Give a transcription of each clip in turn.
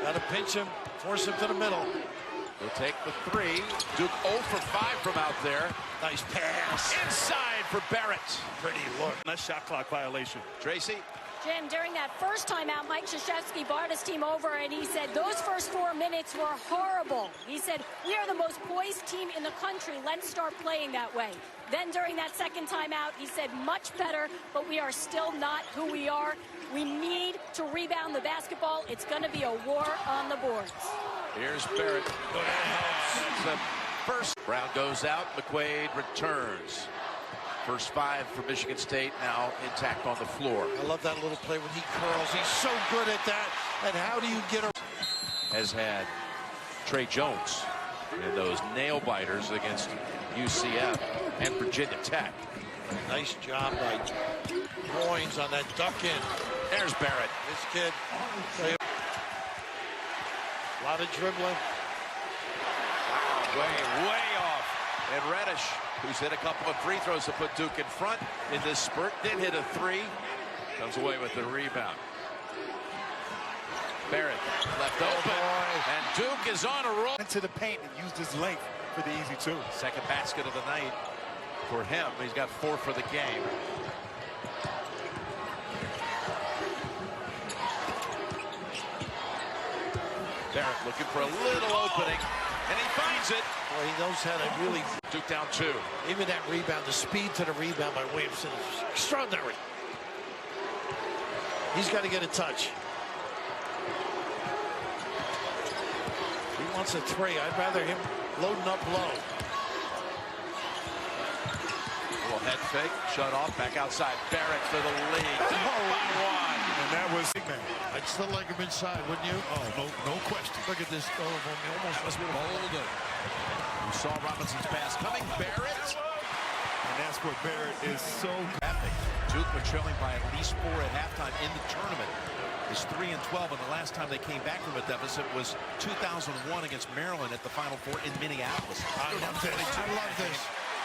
Got to pinch him, force him to the middle. He'll take the three. Duke 0 for 5 from out there. Nice pass. Inside for Barrett. Pretty look. That's shot clock violation. Tracy. Jim, during that first timeout, Mike Krzyzewski brought his team over, and he said those first 4 minutes were horrible. He said, we are the most poised team in the country. Let's start playing that way. Then during that second timeout, he said, much better, but we are still not who we are. We need to rebound the basketball. It's going to be a war on the boards. Here's Barrett. The first. Brown goes out. McQuaid returns. First 5 for Michigan State, now intact on the floor. I love that little play when he curls. He's so good at that. And how do you get a... Has had Trey Jones in those nail biters against UCF and Virginia Tech. Nice job by Goins on that duck in. There's Barrett. This kid. A lot of dribbling. Way off. And Reddish, who's hit a couple of free throws to put Duke in front in this spurt, did hit a 3. Comes away with the rebound. Barrett left open, and Duke is on a roll. Into the paint and used his length for the easy 2. Second basket of the night for him. He's got 4 for the game. Barrett looking for a little opening, and he finds it. Boy, he knows how to really... Duke down 2. Even that rebound, the speed to the rebound by Williamson is extraordinary. He's got to get a touch. He wants a 3. I'd rather him loading up low. Little head fake, shut off, back outside. Barrett for the lead. Oh, and that was... I'd still like him inside, wouldn't you? Oh, no question. Look at this. Oh, almost must be hold it. We saw Robinson's pass coming. Barrett. And that's what Barrett is so epic. Duke were trailing by at least 4 at halftime in the tournament. It's 3-12, and the last time they came back from a deficit was 2001 against Maryland at the Final Four in Minneapolis. I love this. I love this.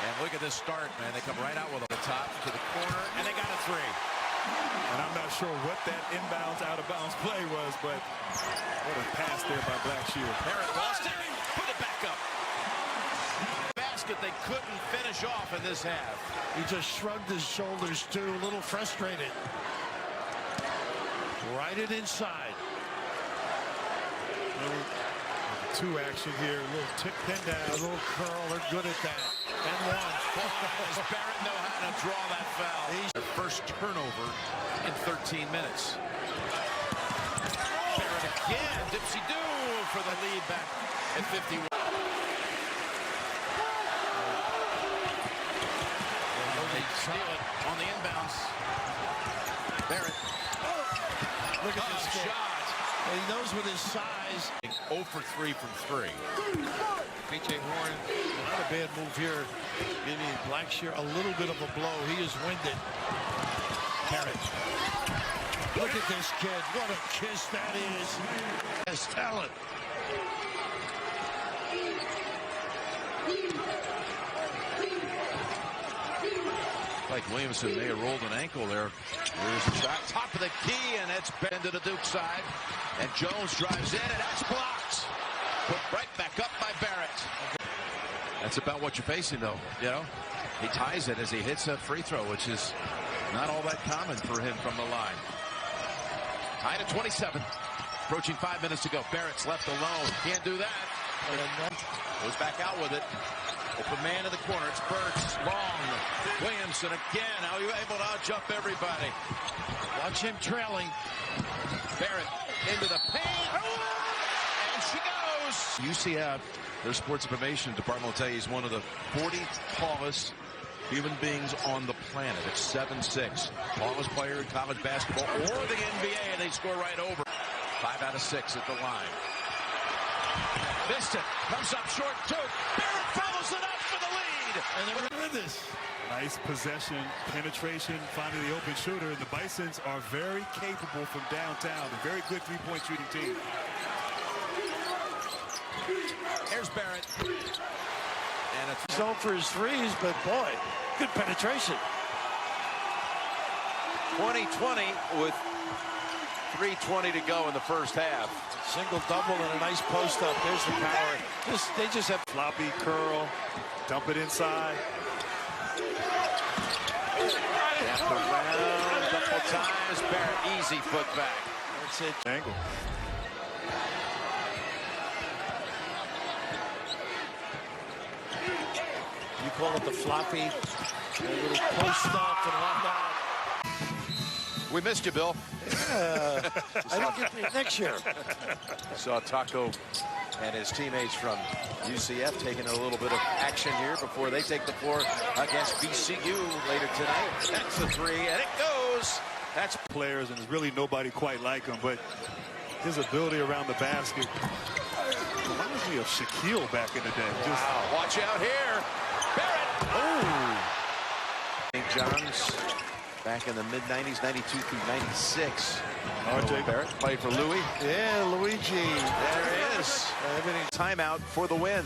And look at this start, man. They come right out with the top to the corner, and they got a 3. And I'm not sure what that inbounds, out-of-bounds play was, but what a pass there by Blackshear. Barrett lost it. Put it back up. Basket they couldn't finish off in this half. He just shrugged his shoulders, too, a little frustrated. Right it inside. Two action here, a little tip pin down, a little curl. They're good at that. And 1. Does Barrett know how to draw that foul? Their first turnover in 13 minutes. Barrett again, dipsy-doo for the lead back at 51. They steal it on the inbounds. Barrett. Look at this shot. He knows with his size. 0 for 3 from 3. P.J. Warren, not a bad move here. Giving Blackshear a little bit of a blow. He is winded. Barrett. Look at this kid. What a kiss that is. Has talent. Like Williamson may have rolled an ankle there. There's a shot, top of the key, and it's bent to the Duke side. And Jones drives in, and that's blocked. Put right back up by Barrett. That's about what you're facing, though. You know, he ties it as he hits a free throw, which is not all that common for him from the line. Tied at 27. Approaching 5 minutes to go. Barrett's left alone. Can't do that. Goes back out with it. Open man in the corner. It's Burks. Long. Williamson again. How are you able to jump everybody? Watch him trailing. Barrett into the paint. And she goes. UCF, their sports information department will tell you he's one of the 40 tallest human beings on the planet. It's 7'6". Tallest player in college basketball or the NBA, and they score right over. 5 out of 6 at the line. Missed it. Comes up short, too. Barrett follows it up for the lead. And they're in this. Nice possession, penetration, finding the open shooter. And the Bisons are very capable from downtown. A very good three-point shooting team. There's Barrett. And it's zone for his threes, but boy, good penetration. 2020 with 3:20 to go in the first half. Single double and a nice post up. There's the power. They just have Floppy curl, dump it inside. Wrap around a couple times. Barrett, easy foot back. That's it. Angle. You call it the floppy, a little post up and whatnot. We missed you, Bill. I don't get it next year. Saw Taco and his teammates from UCF taking a little bit of action here before they take the floor against VCU later tonight. That's a three, and it goes. That's Players, and there's really nobody quite like him, but his ability around the basket reminds me of Shaquille back in the day. Just wow. Watch out here. Barrett. Oh. St. John's back in the mid-90s, 92 through 96. RJ Barrett played for Louis. Yeah, Luigi. There it is. Everything timeout for the win.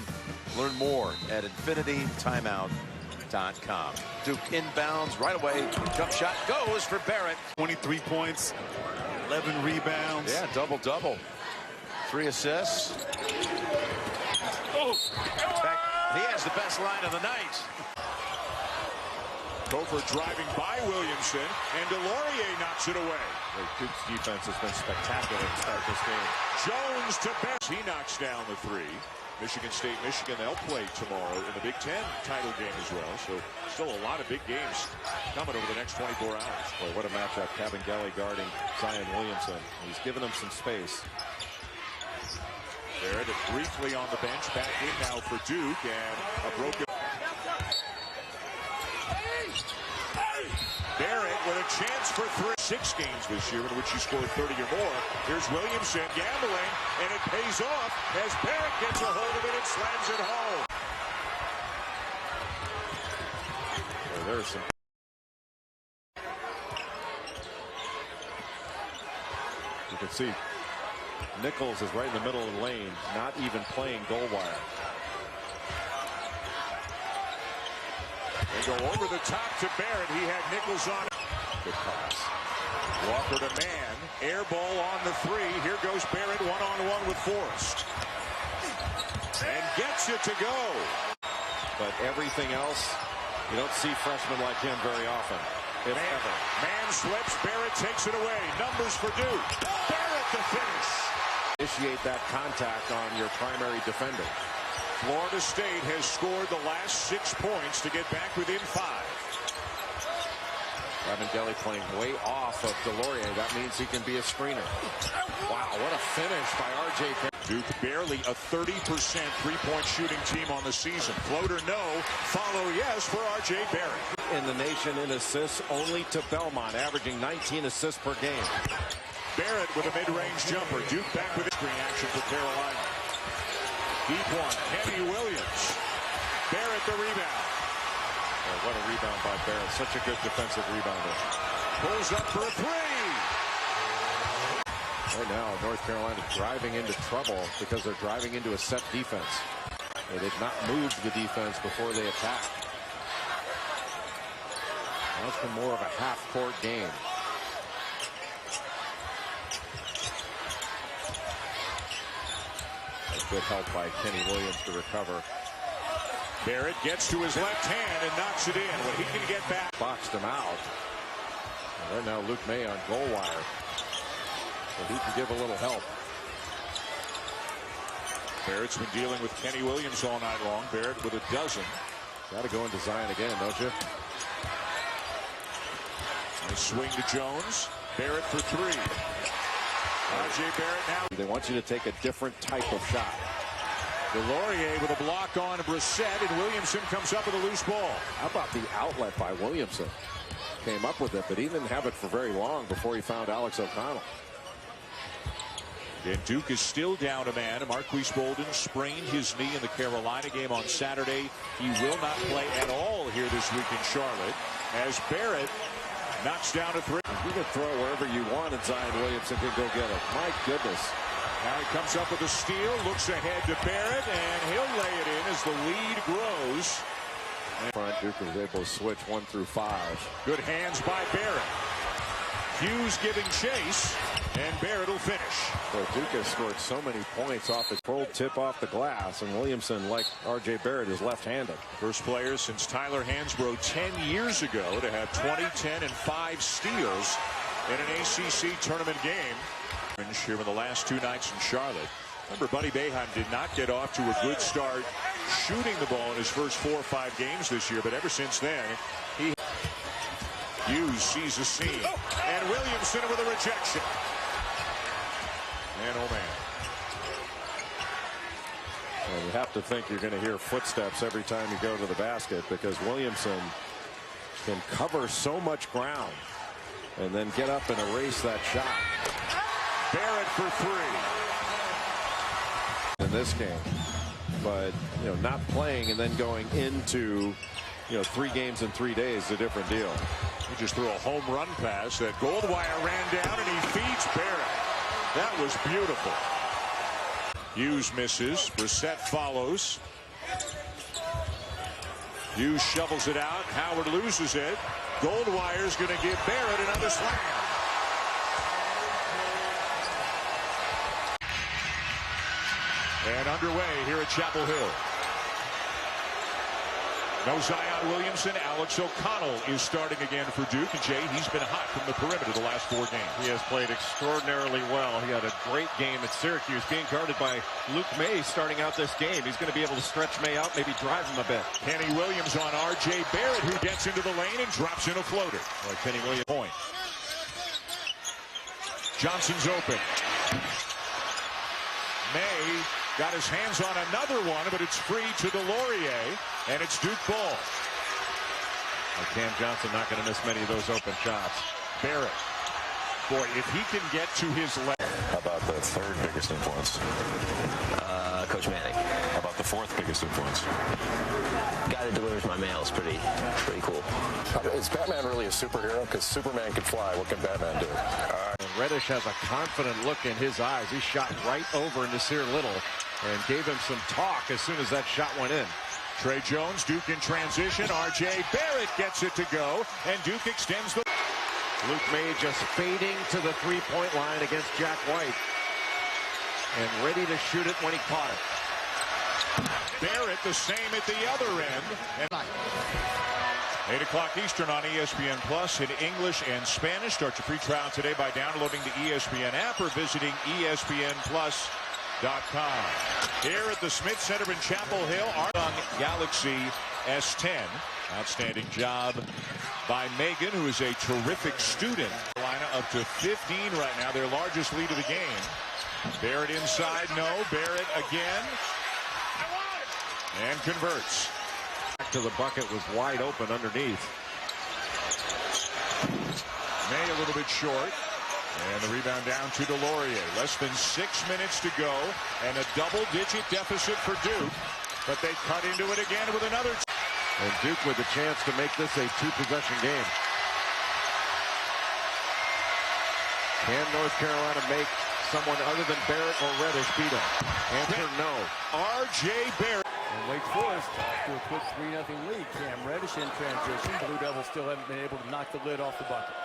Learn more at infinitytimeout.com. Duke inbounds right away. Jump shot goes for Barrett. 23 points, 11 rebounds. Yeah, double-double. 3 assists. Oh. Back, he has the best line of the night. Gopher driving by Williamson, and Delorier knocks it away. Duke's defense has been spectacular to start this game. Jones to Barrett. He knocks down the three. Michigan State, Michigan, they'll play tomorrow in the Big Ten title game as well. So still a lot of big games coming over the next 24 hours. Boy, what a matchup. Kabengele guarding Zion Williamson. He's given him some space. Barrett briefly on the bench, back in now for Duke, and a broken. Barrett with a chance for 6 games this year in which he scored 30 or more. Here's Williamson gambling, and it pays off as Barrett gets a hold of it and slams it home. Boy, there's some. You can see Nichols is right in the middle of the lane, not even playing goal wire. They go over the top to Barrett. He had Nichols on. Good pass. Walker to man. Air ball on the three. Here goes Barrett one-on-one with Forrest. And gets it to go. But everything else, you don't see freshmen like him very often, if ever. Man slips. Barrett takes it away. Numbers for Duke. Barrett the finish. Initiate that contact on your primary defender. Florida State has scored the last 6 points to get back within 5. Kabengele playing way off of Delorier. That means he can be a screener. Wow, what a finish by R.J. Barrett. Duke barely a 30% three-point shooting team on the season. Floater no, follow yes for R.J. Barrett. In the nation in assists, only to Belmont, averaging 19 assists per game. Barrett with a mid-range jumper. Duke back with screen action for Carolina. Deep one, Kenny Williams. Barrett the rebound. Oh, what a rebound by Barrett. Such a good defensive rebounder. Pulls up for a three. Right now, North Carolina driving into trouble because they're driving into a set defense. They've not moved the defense before they attack. Now it's been more of a half-court game. Good help by Kenny Williams to recover. Barrett gets to his left hand and knocks it in. When he can get back. Boxed him out. And right now Luke May on goal wire. So he can give a little help. Barrett's been dealing with Kenny Williams all night long. Barrett with a dozen. Got to go into Zion again, don't you? Nice swing to Jones. Barrett for 3. R.J. Barrett now. They want you to take a different type of shot. Delorier with a block on Brissett, and Williamson comes up with a loose ball. How about the outlet by Williamson? Came up with it, but he didn't have it for very long before he found Alex O'Connell. And Duke is still down a man. Marquise Bolden sprained his knee in the Carolina game on Saturday. He will not play at all here this week in Charlotte, as Barrett knocks down a 3. You can throw wherever you want, and Zion Williamson can go get it. My goodness. Now he comes up with a steal, looks ahead to Barrett, and he'll lay it in as the lead grows. Front, Duke was able to switch 1 through 5. Good hands by Barrett. Hughes giving chase, and Barrett will finish. Well, Duke has scored so many points off his full tip off the glass, and Williamson, like R.J. Barrett, is left-handed. First player since Tyler Hansbrough 10 years ago to have 20, 10, and 5 steals in an ACC tournament game. Here in the last 2 nights in Charlotte. Remember, Buddy Boeheim did not get off to a good start shooting the ball in his first 4 or 5 games this year, but ever since then, Hughes sees a seam, and Williamson with a rejection. And oh man. Well, you have to think you're going to hear footsteps every time you go to the basket, because Williamson can cover so much ground and then get up and erase that shot. Barrett for 3 in this game, but not playing and then going into 3 games in 3 days is a different deal. He just threw a home run pass that Goldwire ran down, and he feeds Barrett. That was beautiful. Hughes misses. Brissett follows. Hughes shovels it out. Howard loses it. Goldwire's going to give Barrett another slam. And underway here at Chapel Hill. No Zion Williamson. Alex O'Connell is starting again for Duke. And Jay, he's been hot from the perimeter the last 4 games. He has played extraordinarily well. He had a great game at Syracuse, being guarded by Luke May starting out this game. He's going to be able to stretch May out, maybe drive him a bit. Kenny Williams on R.J. Barrett, who gets into the lane and drops in a floater. Kenny Williams point. Johnson's open. May got his hands on another one, but it's free to Delorier, and it's Duke ball. Cam Johnson not going to miss many of those open shots. Barrett. Boy, if he can get to his left. How about the 3rd biggest influence? Coach Manning. How about the 4th biggest influence? Guy that delivers my mail is pretty cool. Is Batman really a superhero? Because Superman can fly. What can Batman do? And Reddish has a confident look in his eyes. He shot right over Nasir Little and gave him some talk as soon as that shot went in. Trey Jones, Duke in transition. R.J. Barrett gets it to go, and Duke extends the... Luke May just fading to the 3-point line against Jack White. And ready to shoot it when he caught it. Barrett the same at the other end. And 8 o'clock Eastern on ESPN Plus in English and Spanish. Start your free trial today by downloading the ESPN app or visiting ESPNplus.com. Here at the Smith Center in Chapel Hill, Armstrong Galaxy S10. Outstanding job by Megan, who is a terrific student. Lineup up to 15 right now, their largest lead of the game. Barrett inside, no. Barrett again. And converts. Back to the bucket was wide open underneath. May a little bit short. And the rebound down to Delorier. Less than 6 minutes to go. And a double-digit deficit for Duke. But they cut into it again with another. And Duke with a chance to make this a 2-possession game. Can North Carolina make someone other than Barrett or Reddish beat him? Answer no. R.J. Barrett. And Wake Forest to a quick 3-0 lead. Cam Reddish in transition. Blue Devils still haven't been able to knock the lid off the bucket.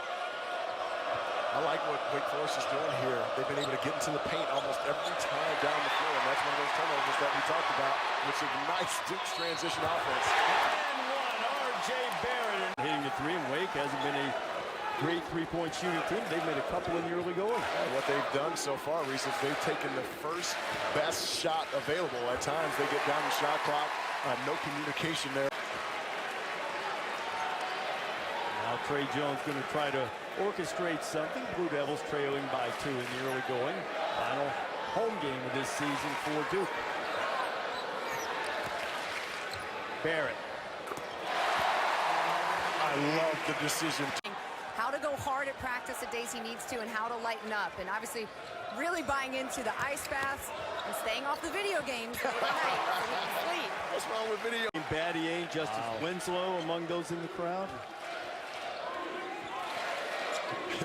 I like what Wake Forest is doing here. They've been able to get into the paint almost every time down the floor, and that's one of those turnovers that we talked about, which ignites Duke's transition offense. And one, R.J. Barrett. Hitting the 3, and Wake hasn't been a great 3-point shooting team. They've made a couple in the early going. And what they've done so far, Reese, is they've taken the first best shot available. At times, they get down the shot clock. No communication there. Now Trey Jones going to try to orchestrate something. Blue Devils trailing by 2 in the early going. Final home game of this season for Duke. Barrett. I love the decision. How to go hard at practice the days he needs to and how to lighten up. And obviously really buying into the ice baths and staying off the video games late at night so he can sleep. What's wrong with video? Battier, Justice Winslow among those in the crowd.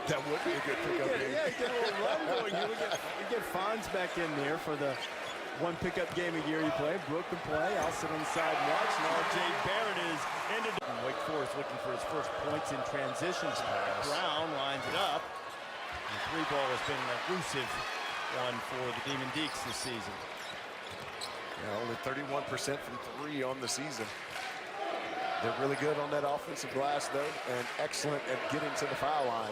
That would be a good pickup game. Yeah, get a little run going here. We get Fonz back in there for the one pickup game a year you play. Brooke can play. I'll sit on the side and watch. And R.J. Barrett is into Wake Forest looking for his first points in transitions. Brown lines it up. The three ball has been an elusive one for the Demon Deacs this season. Yeah, only 31% from three on the season. They're really good on that offensive glass, though, and excellent at getting to the foul line.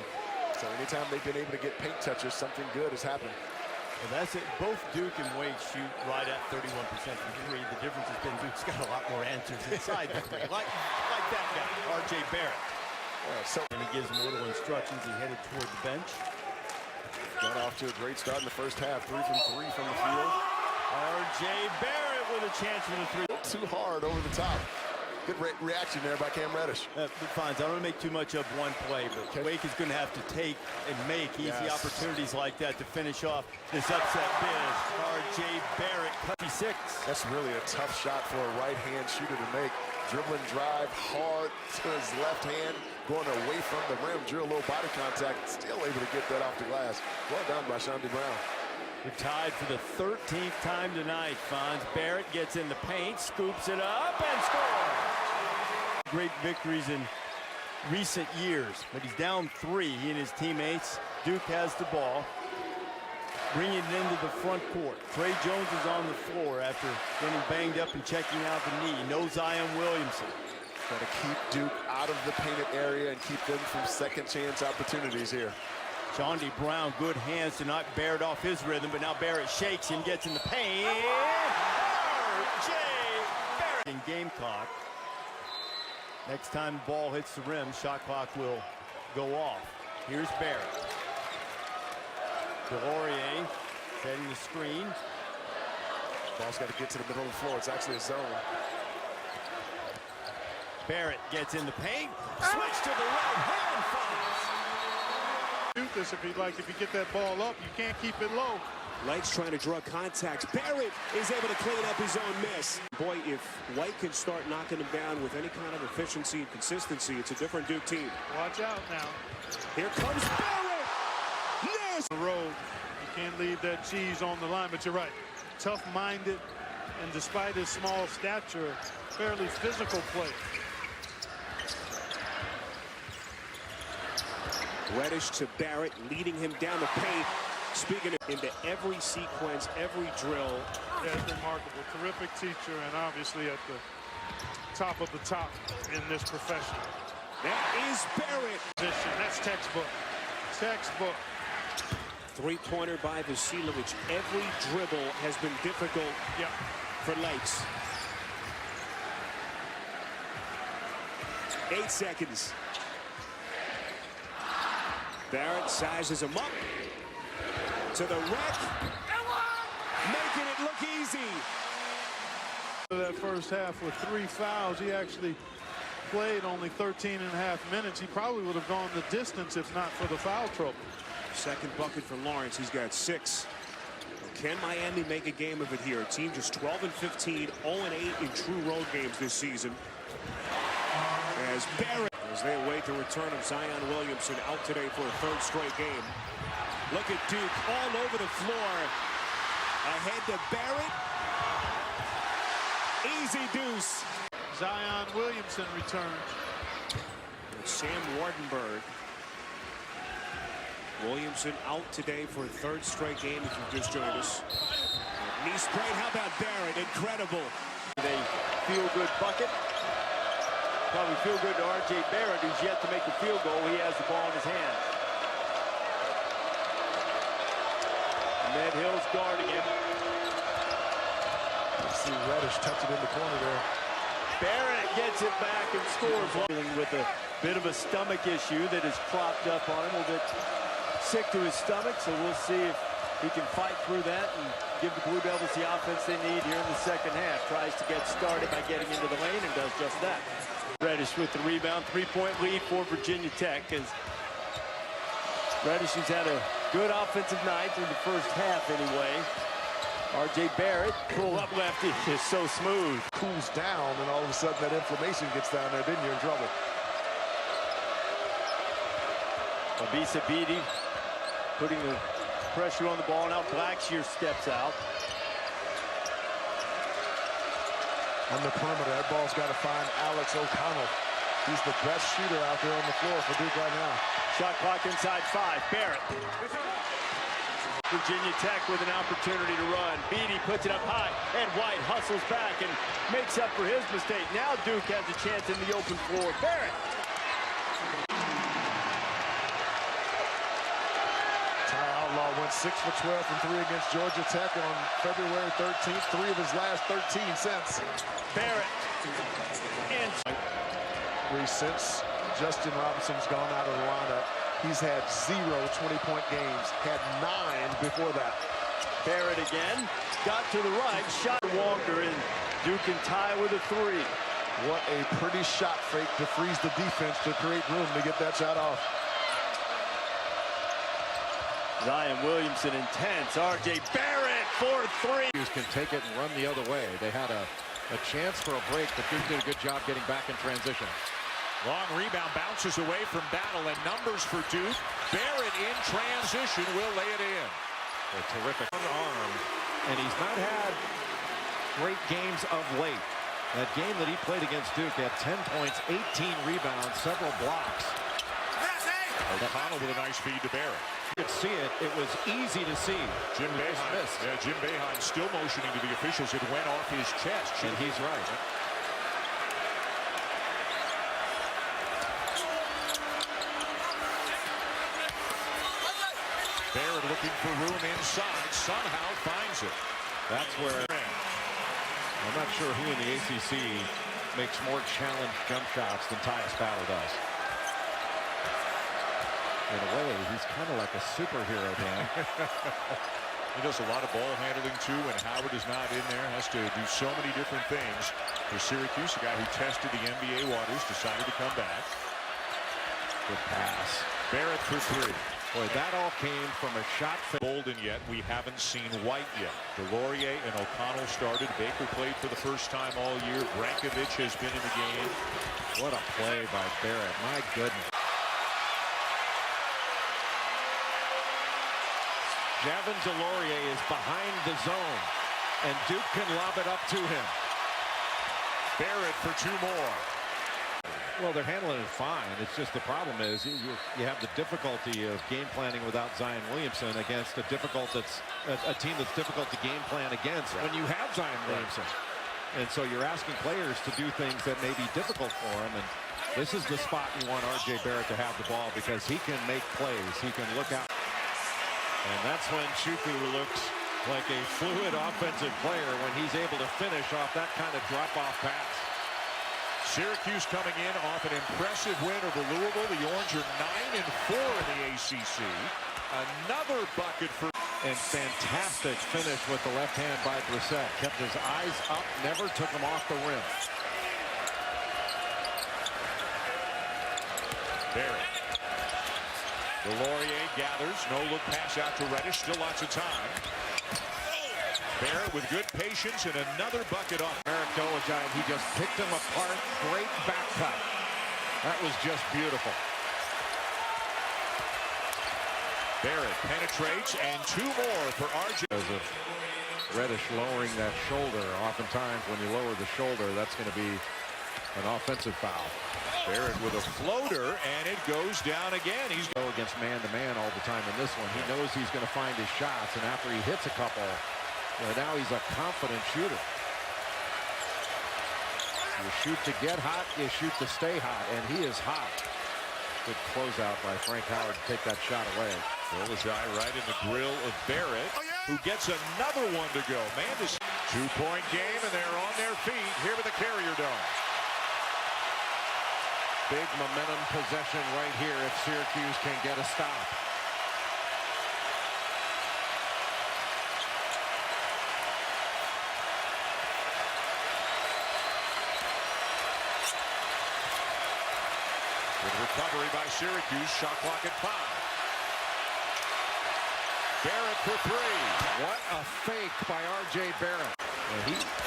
So anytime they've been able to get paint touches, something good has happened. Well, that's it. Both Duke and Wake shoot right at 31% from three. The difference has been Duke's got a lot more answers inside the three, like that guy, R.J. Barrett. And he gives him a little instructions. He headed toward the bench. Got off to a great start in the first half. 3 from 3 from the field. R.J. Barrett with a chance for the three. Too hard over the top. Good reaction there by Cam Reddish. Fine. I don't want to make too much of one play, but Wake is going to have to take and make easy opportunities like that to finish off this upset bid. R.J. Barrett, 56. That's really a tough shot for a right-hand shooter to make. Dribbling drive hard to his left hand, going away from the rim, drew a little body contact, still able to get that off the glass. Well done by Shandy Brown. We're tied for the 13th time tonight, Fonz. Barrett gets in the paint, scoops it up, and scores! Great victories in recent years, but he's down 3. He and his teammates. Duke has the ball, bringing it into the front court. Trey Jones is on the floor after getting banged up and checking out the knee. No Zion Williamson. Got to keep Duke out of the painted area and keep them from second chance opportunities here. Shandy Brown, good hands to knock Barrett off his rhythm, but now Barrett shakes him, gets in the paint. R.J. Barrett in Gamecock. Next time the ball hits the rim, shot clock will go off. Here's Barrett. Delorier setting the screen. Ball's got to get to the middle of the floor. It's actually a zone. Barrett gets in the paint. Switch to the right hand. Shoot this if you get that ball up, you can't keep it low. Light's trying to draw contacts. Barrett is able to clean up his own miss. Boy, if White can start knocking him down with any kind of efficiency and consistency, it's a different Duke team. Watch out now. Here comes Barrett. Yes. The road. You can't leave that cheese on the line, but you're right. Tough-minded, and despite his small stature, fairly physical play. Reddish to Barrett, leading him down the paint. Speaking of into every sequence, every drill. Yeah, it's remarkable. Terrific teacher, and obviously at the top of the top in this profession. That is Barrett. That's textbook. Textbook. Three-pointer by Vasilovic. Every dribble has been difficult for Lights. 8 seconds. Barrett sizes him up to the rack, making it look easy. That first half with 3 fouls, he actually played only 13.5 minutes. He probably would have gone the distance if not for the foul trouble. Second bucket for Lawrence. He's got 6. Can Miami make a game of it here? A team just 12-15, 0-8 in true road games this season. As Barrett, as they await the return of Zion Williamson out today for a 3rd straight game. Look at Duke all over the floor. Ahead to Barrett. Easy deuce. Zion Williamson returns. And Sam Wardenberg. Williamson out today for a 3rd straight game if you just joined us. Knee sprain. How about Barrett? Incredible. A feel-good bucket. Probably feel good to R.J. Barrett, who's yet to make a field goal. He has the ball in his hand. Ned Hill's guarding him. See Reddish touch it in the corner there. Barrett gets it back and scores. Dealing with a bit of a stomach issue that has cropped up on him. A little bit sick to his stomach, so we'll see if he can fight through that and give the Blue Devils the offense they need here in the second half. Tries to get started by getting into the lane and does just that. Reddish with the rebound, 3-point lead for Virginia Tech as Reddish has had a good offensive night in the first half anyway. R.J. Barrett, pull up lefty, is so smooth. Cools down, and all of a sudden that inflammation gets down there, then you're in trouble. Abisa Beatty putting the pressure on the ball. Now Blackshear steps out. On the perimeter, that ball's got to find Alex O'Connell. He's the best shooter out there on the floor for Duke right now. Shot clock inside 5. Barrett. Virginia Tech with an opportunity to run. Beatty puts it up high, and White hustles back and makes up for his mistake. Now Duke has a chance in the open floor. Barrett. Ty Outlaw went 6 for 12 from 3 against Georgia Tech on February 13th. 3 of his last 13 since. Barrett. And since Justin Robinson's gone out of the lineup, he's had 0 20-point games. Had 9 before that. Barrett again. Got to the right. Shot Walker, and Duke can tie with a 3. What a pretty shot fake to freeze the defense to create room to get that shot off. Zion Williamson intense. R.J. Barrett for 3. Can take it and run the other way. They had a chance for a break, but Duke did a good job getting back in transition. Long rebound, bounces away from Battle, and numbers for Duke. Barrett in transition will lay it in. A terrific arm, and he's not had great games of late. That game that he played against Duke had 10 points, 18 rebounds, several blocks. O'Connell with a nice feed to Barrett. You could see it. It was easy to see. Jim Boeheim. Yeah, Jim Boeheim still motioning to the officials. It went off his chest. And he's right. Barrett looking for room inside. Somehow finds it. That's where I'm not sure who in the ACC makes more challenged jump shots than Tyus Battle does. In a way, he's kind of like a superhero, Dan. He does a lot of ball handling, too, and Howard is not in there. Has to do so many different things. For Syracuse, a guy who tested the NBA waters, decided to come back. Good pass. Barrett for 3. Boy, that all came from a shot. Bolden yet. We haven't seen White yet. DeLaurier and O'Connell started. Baker played for the first time all year. Brankovic has been in the game. What a play by Barrett. My goodness. Javin DeLaurier is behind the zone, and Duke can lob it up to him. Barrett for 2 more. Well, they're handling it fine. It's just the problem is you have the difficulty of game planning without Zion Williamson against a team that's difficult to game plan against when you have Zion Williamson. And so you're asking players to do things that may be difficult for him. And this is the spot you want R.J. Barrett to have the ball because he can make plays. He can look out. And that's when Shuku looks like a fluid offensive player when he's able to finish off that kind of drop-off pass. Syracuse coming in off an impressive win over Louisville. The Orange are 9-4 in the ACC. Another bucket for... And fantastic finish with the left hand by Brissett. Kept his eyes up, never took him off the rim. Barrett. DeLaurier gathers. No look pass out to Reddish. Still lots of time. Barrett with good patience and another bucket off. Eric Dolajai, he just picked him apart. Great back cut. That was just beautiful. Barrett penetrates, and 2 more for R.J. Because of Reddish lowering that shoulder. Oftentimes when you lower the shoulder, that's going to be an offensive foul. Barrett with a floater, and it goes down again. He's go against man-to-man all the time in this one. He knows he's going to find his shots, and after he hits a couple, now he's a confident shooter. You shoot to get hot, you shoot to stay hot, and he is hot. Good closeout by Frank Howard to take that shot away. Dolajai right in the grill of Barrett, who gets another one to go. Man, this 2-point game, and they're on their feet here with the Carrier Dome. Big momentum possession right here if Syracuse can get a stop. Good recovery by Syracuse. Shot clock at 5. Barrett for 3. What a fake by R.J. Barrett.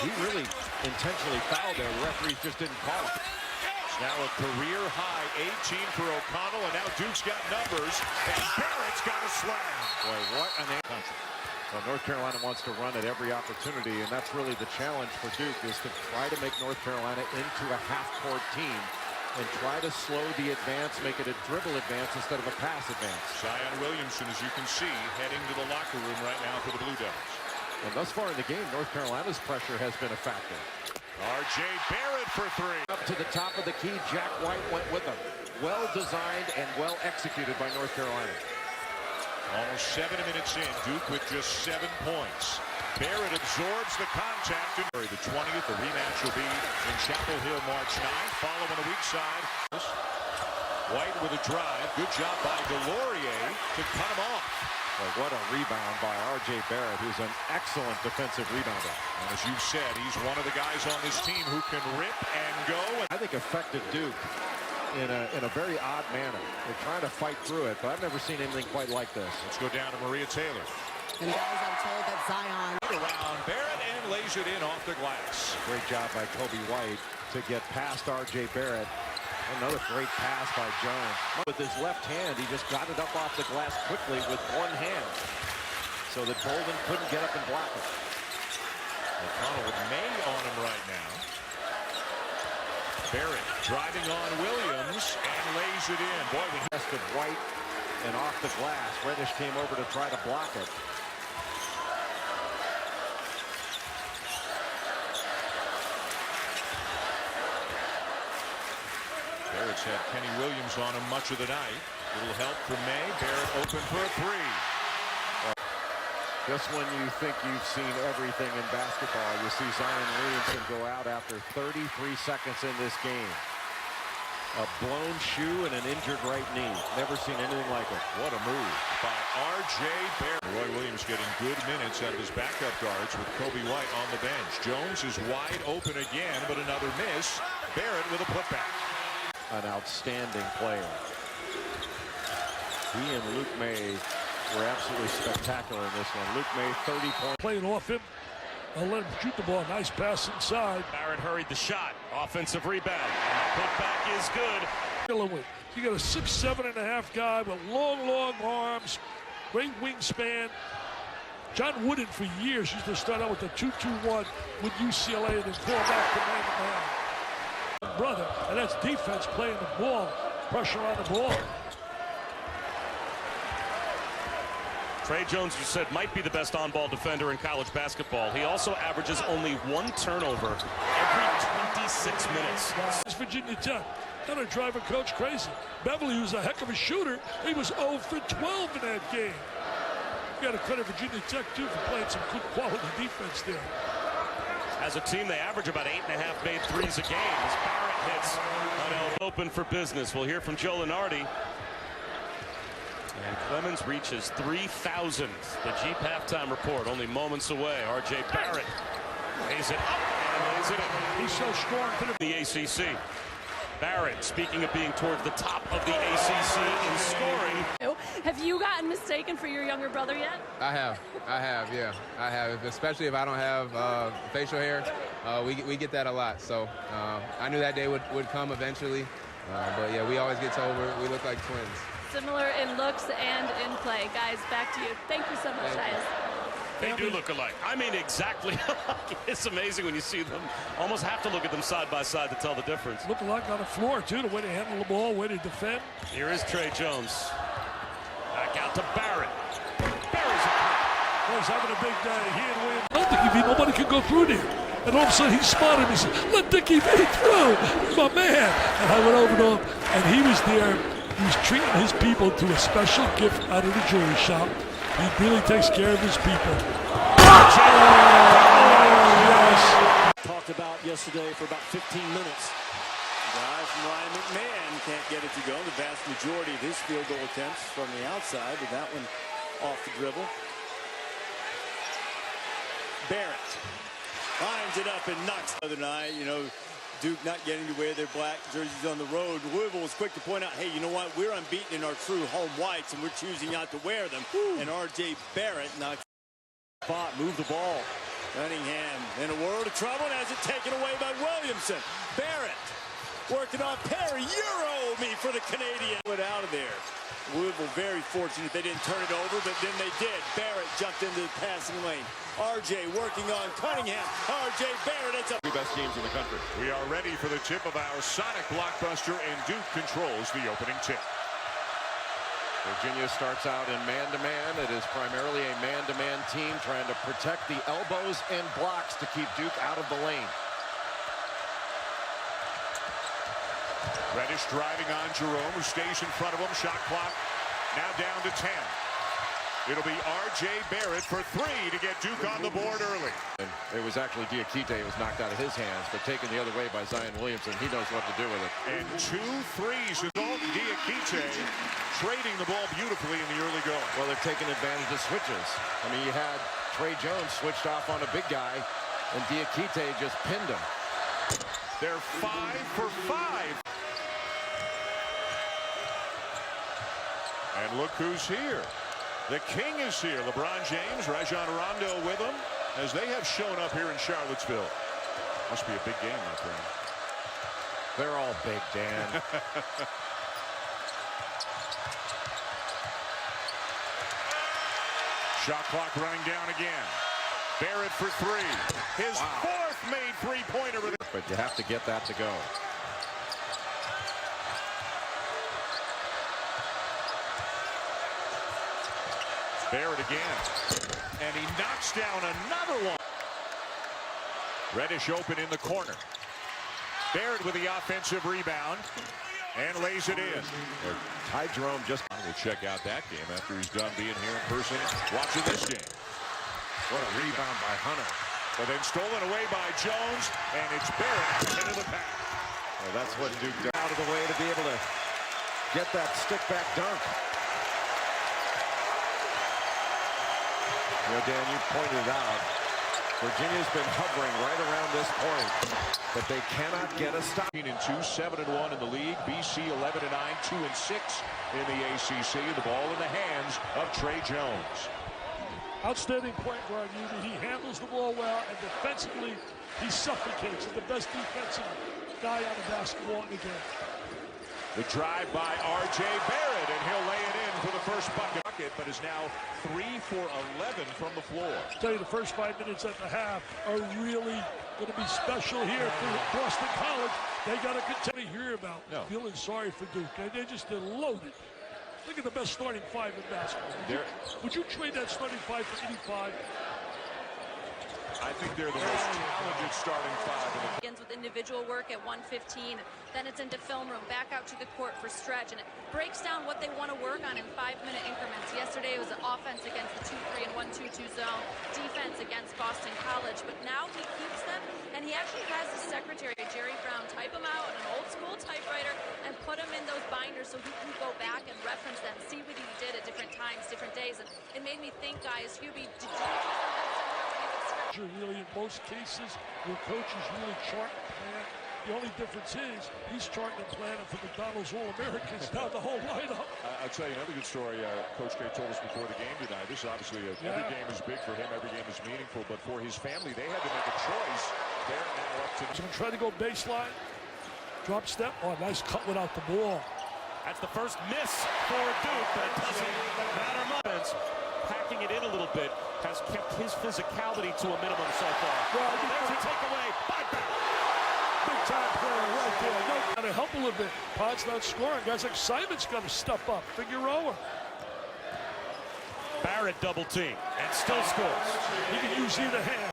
He really intentionally fouled there. The referees just didn't call it. Now a career high 18 for O'Connell, and now Duke's got numbers, and Barrett's got a slam. Boy, what an country. Well, North Carolina wants to run at every opportunity, and that's really the challenge for Duke, is to try to make North Carolina into a half-court team and try to slow the advance, make it a dribble advance instead of a pass advance. Zion Williamson, as you can see, heading to the locker room right now for the Blue Devils. And thus far in the game, North Carolina's pressure has been a factor. R.J. Barrett for three. Up to the top of the key, Jack White went with him. Well designed and well executed by North Carolina. Almost 7 minutes in, Duke with just 7 points. Barrett absorbs the contact. The 20th, the rematch will be in Chapel Hill March 9th. Follow on the weak side. White with a drive. Good job by Delorier to cut him off. Well, what a rebound by R.J. Barrett, who's an excellent defensive rebounder. And as you said, he's one of the guys on this team who can rip and go. I think affected Duke in a very odd manner. They're trying to fight through it, but I've never seen anything quite like this. Let's go down to Maria Taylor. And guys, I'm told that Zion around Barrett and lays it in off the glass. Great job by Kobe White to get past R.J. Barrett. Another great pass by Jones. With his left hand, he just got it up off the glass quickly with one hand so that Bolden couldn't get up and block it. McConnell with May on him right now. Barrett driving on Williams and lays it in. Boy, we tested White and off the glass. Reddish came over to try to block it. Barrett's had Kenny Williams on him much of the night. Little help from May. Barrett open for a three. Just when you think you've seen everything in basketball, you see Zion Williamson go out after 33 seconds in this game. A blown shoe and an injured right knee. Never seen anything like it. What a move by R.J. Barrett. Roy Williams getting good minutes out of his backup guards with Kobe White on the bench. Jones is wide open again, but another miss. Barrett with a putback. An outstanding player. He and Luke May were absolutely spectacular in this one. Luke May, 30 points. Playing off him. I'll let him shoot the ball. Nice pass inside. Barrett hurried the shot. Offensive rebound. And the putback is good. You got a 6'7.5" guy with long arms, great wingspan. John Wooden for years used to start out with the 2-2-1 with UCLA and then pull back to man-to-man. Brother, and that's defense playing the ball, pressure on the ball. Trey Jones, you said, might be the best on-ball defender in college basketball. He also averages only 1 turnover every 26 minutes. It's Virginia Tech. Got a driver coach crazy. Beverly was a heck of a shooter. He was 0 for 12 in that game. You got to credit Virginia Tech, too, for playing some good quality defense there. As a team, they average about 8.5 made threes a game. As Barrett hits open for business. We'll hear from Joe Lunardi. And Clemens reaches 3,000. The Jeep halftime report only moments away. R.J. Barrett lays it up and lays it in. He's so strong to the ACC. Barrett, speaking of being towards the top of the ACC in scoring. Have you gotten mistaken for your younger brother yet? I have, yeah. I have, especially if I don't have facial hair. We get that a lot, so I knew that day would come eventually. But yeah, we always get told we look like twins. Similar in looks and in play. Guys, back to you. Thank you so much, guys. They do look alike. I mean, exactly alike. It's amazing when you see them. Almost have to look at them side by side to tell the difference. Look alike on the floor, too, the way they handle the ball, way they defend. Here is Trey Jones. Back out to Barrett. Barrett's well, he's having a big day. He and Williams. Let Dickie V, nobody can go through there. And all of a sudden, he spotted me. He said, let Dickie V through. He's my man. And I went over to him, and he was there. He was treating his people to a special gift out of the jewelry shop. He really takes care of his people. Oh, yes. Talked about yesterday for about 15 minutes. Guy from Ryan McMahon can't get it to go. The vast majority of his field goal attempts from the outside, with that one off the dribble. Barrett lines it up and knocks the other night. You know, Duke not getting to wear their black jerseys on the road. Louisville was quick to point out, hey, you know what? We're unbeaten in our true home whites, and we're choosing not to wear them. And R.J. Barrett knocks the spot, move the ball. Cunningham in a world of trouble and has it taken away by Williamson. Barrett working on Perry. Euro me for the Canadian. Went out of there. Louisville very fortunate they didn't turn it over, but then they did. Barrett jumped into the passing lane. RJ working on Cunningham. RJ Barrett, it's the best teams in the country. We are ready for the tip of our Sonic blockbuster, and Duke controls the opening tip. Virginia starts out in man-to-man. It is primarily a man-to-man team trying to protect the elbows and blocks to keep Duke out of the lane. Reddish driving on Jerome, who stays in front of him. Shot clock now down to 10. It'll be R.J. Barrett for 3 to get Duke on the board early. And it was actually Diakite who was knocked out of his hands, but taken the other way by Zion Williamson. He knows what to do with it. And 2 threes. Diakite trading the ball beautifully in the early going. Well, they're taking advantage of switches. I mean, you had Trey Jones switched off on a big guy, and Diakite just pinned him. They're 5 for 5. And look who's here. The king is here. LeBron James, Rajon Rondo with him, as they have shown up here in Charlottesville. Must be a big game, my friend. They're all big, Dan. Shot clock running down again. Barrett for 3. His fourth made three-pointer. But you have to get that to go. Barrett again. And he knocks down another one. Reddish open in the corner. Barrett with the offensive rebound and lays it in. Ty Jerome just... We'll check out that game after he's done being here in person watching this game. What a rebound by Hunter. But then stolen away by Jones, and it's Barrett into the pack. Well, that's what Duke did. Out of the way to be able to get that stick-back dunk. You know, Dan, you pointed it out. Virginia's been hovering right around this point, but they cannot get a stop. 2, 7-1 in the league. BC 11-9, 2-6 in the ACC. The ball in the hands of Trey Jones. Outstanding point guard, Udi. He handles the ball well, and defensively, he suffocates. He's the best defensive guy on the basketball in the game. The drive by R.J. Barrett, and he'll lay it in for the first bucket, but is now 3 for 11 from the floor. I'll tell you, the first 5 minutes at the half are really going to be special here for Boston College. They got to continue to hear about feeling sorry for Duke. They just loaded. Look at the best starting 5 in basketball. Would you trade that starting 5 for 85? I think they're the most talented starting 5. Begins with individual work at 1:15. Then it's into film room, back out to the court for stretch, and it breaks down what they want to work on in 5-minute increments. Yesterday it was an offense against the 2-3 and 1-2-2 zone, defense against Boston College, but now he keeps them, and he actually has his secretary, Jerry Brown, type them out on an old-school typewriter and put them in those binders so he can go back and reference them, see what he did at different times, different days. And it made me think, guys, Hubie, did you really, in most cases, your coach is really charting the plan. The only difference is he's charting the plan for McDonald's All-Americans down the whole lineup. I'll tell you another good story Coach K told us before the game tonight. This is obviously, every game is big for him. Every game is meaningful. But for his family, they had to make a choice. They're now up to... So try to go baseline. Drop step. Oh, nice cut without the ball. That's the first miss for Duke, but it doesn't matter much. Packing it in a little bit has kept his physicality to a minimum so far. Well, there's a takeaway by Barrett. Big time player right there. No, got to help a little bit. Pod's not scoring. Guys like Simon's got to step up. Figueroa. Barrett double team and still scores. He can use either hand.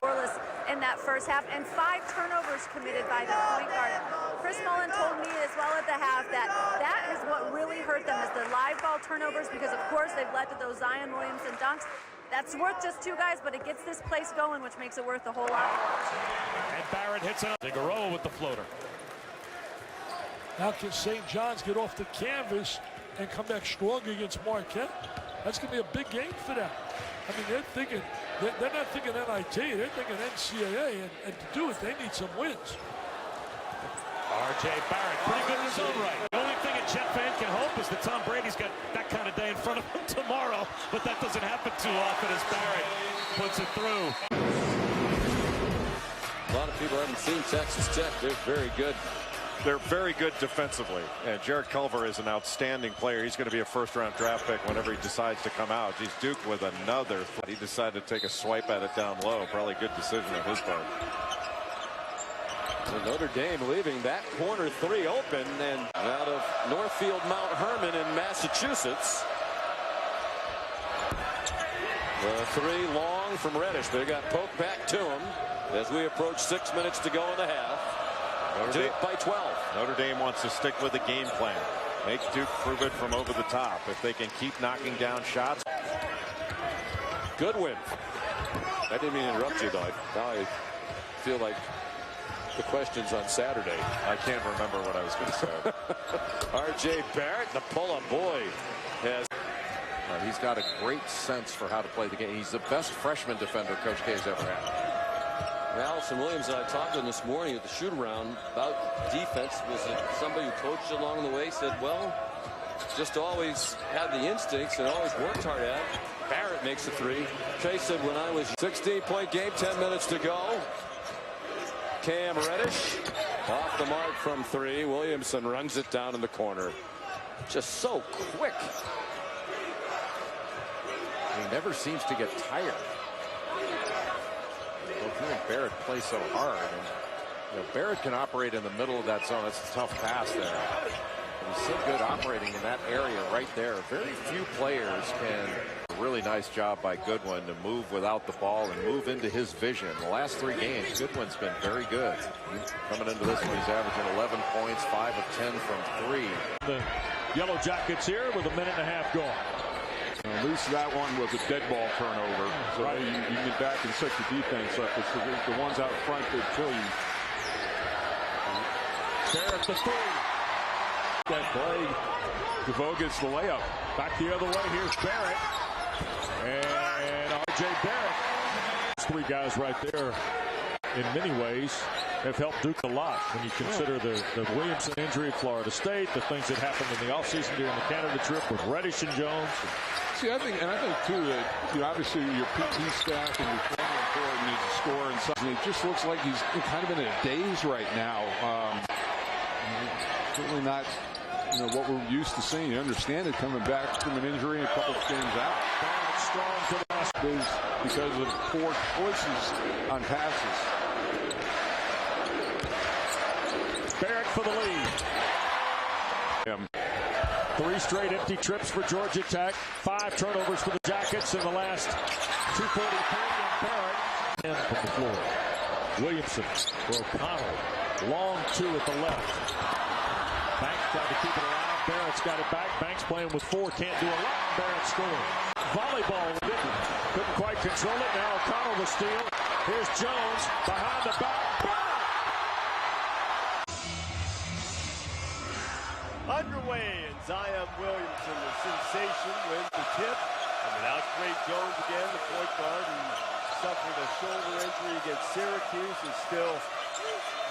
In that first half, and 5 turnovers committed by the point guard. Chris Mullen told me as well at the half that that is what really hurt them, is the live ball turnovers, because of course they've led to those Zion Williamson dunks. That's worth just 2 guys, but it gets this place going, which makes it worth a whole lot more. And Barrett hits it. Figueroa with the floater. Now can St. John's get off the canvas and come back strong against Marquette? That's going to be a big game for them. I mean, they're thinking, they're not thinking NIT, they're thinking NCAA, and to do it, they need some wins. R.J. Barrett, pretty good in his own right. The only thing a Jet fan can hope is that Tom Brady's got that kind of day in front of him tomorrow, but that doesn't happen too often as Barrett puts it through. A lot of people haven't seen Texas Tech. They're very good They're very good defensively, and Jarrett Culver is an outstanding player. He's going to be a first-round draft pick whenever he decides to come out. He's Duke with another. He decided to take a swipe at it down low. Probably a good decision on his part. So Notre Dame leaving that corner three open, and out of Northfield Mount Herman in Massachusetts. The three long from Reddish, but it got poked back to him as we approach 6 minutes to go in the half. Duke by 12. Notre Dame wants to stick with the game plan. Make Duke prove it from over the top. If they can keep knocking down shots. Goodwin. I didn't mean to interrupt you, though. Now I feel like the questions on Saturday. I can't remember what I was going to say. R.J. Barrett, the pull-up boy, has. He's got a great sense for how to play the game. He's the best freshman defender Coach K has ever had. Allison Williams and I talked to him this morning at the shoot-around about defense. Was it somebody who coached along the way said, well, just always had the instincts and always worked hard at it. Barrett makes a three. Trey said when I was 16-point game, 10 minutes to go. Cam Reddish off the mark from three. Williamson runs it down in the corner. Just so quick. He never seems to get tired. He and Barrett play so hard, and Barrett can operate in the middle of that zone. That's a tough pass there. And he's so good operating in that area right there. Very few players can. A really nice job by Goodwin to move without the ball and move into his vision. The last 3 games, Goodwin's been very good. Coming into this one, he's averaging 11 points, 5 of 10 from 3. The Yellow Jackets here with a minute and a half gone. At least that one was a dead ball turnover. So right. you get back and set your defense up. It's the ones out front that kill you. Barrett the three. That play. DeVoe gets the layup. Back the other way. Here's Barrett. And R.J. Barrett. These 3 guys right there, in many ways, have helped Duke a lot when you consider the Williamson injury at Florida State, the things that happened in the offseason during the Canada trip with Reddish and Jones. See, I think too that obviously your PT staff and your former forward needs to score and something. It just looks like he's kind of in a daze right now. Certainly not, what we're used to seeing. You understand it coming back from an injury and a couple of games out. Barrett strong to the basket because of poor choices on passes. Barrett for the lead. 3 straight empty trips for Georgia Tech. 5 turnovers for the Jackets in the last 2:43. And Barrett in from the floor. Williamson for O'Connell. Long 2 at the left. Banks tried to keep it alive. Barrett's got it back. Banks playing with 4. Can't do a lot. Barrett scoring. Volleyball. Couldn't quite control it. Now O'Connell the steal. Here's Jones behind the back. Underway, and Zion Williamson, the sensation, wins the tip. And without Trey Jones again, the point guard, who suffered a shoulder injury against Syracuse, is still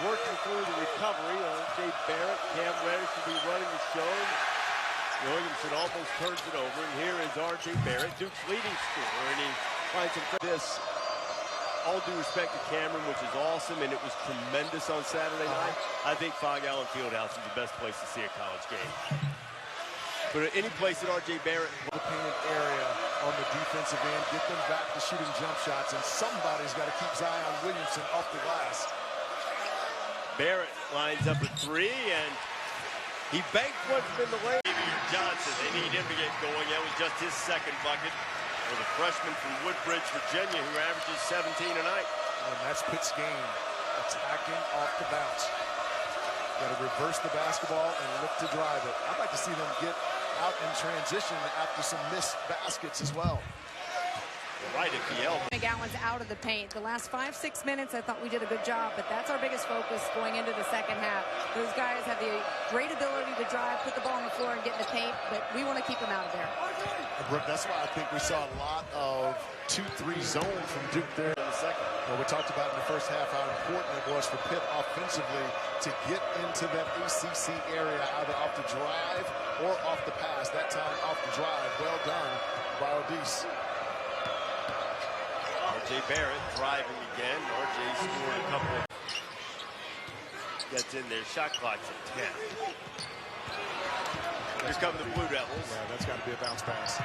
working through the recovery. R.J. Barrett, Cam Reddish will be running the show. Williamson almost turns it over, and here is R.J. Barrett, Duke's leading scorer, and he finds some this. All due respect to Cameron, which is awesome, and it was tremendous on Saturday night. I think Fog Allen Fieldhouse is the best place to see a college game. But at any place that R.J. Barrett, the painted area on the defensive end, get them back to shooting jump shots, and somebody's got to keep Zion Williamson off the glass. Barrett lines up a 3, and he banked one from the lane. Johnson, they need him to get going. That was just his second bucket. For the freshman from Woodbridge, Virginia, who averages 17 a night. And that's Pitt's game, attacking off the bounce. Got to reverse the basketball and look to drive it. I'd like to see them get out in transition after some missed baskets as well. Right at the elbow. McGowan's out of the paint. The last 5-6 minutes, I thought we did a good job, but that's our biggest focus going into the second half. Those guys have the great ability to drive, put the ball on the floor, and get in the paint, but we want to keep them out of there. Brooke, that's why I think we saw a lot of 2-3 zone from Duke there in the second. Well, we talked about in the first half how important it was for Pitt offensively to get into that ACC area, either off the drive or off the pass. That time off the drive. Well done by Odise. R.J. Barrett driving again. R.J. scored a couple. gets in there. Shot clock's at 10. Here come the Blue Devils. Yeah, that's got to be a bounce pass.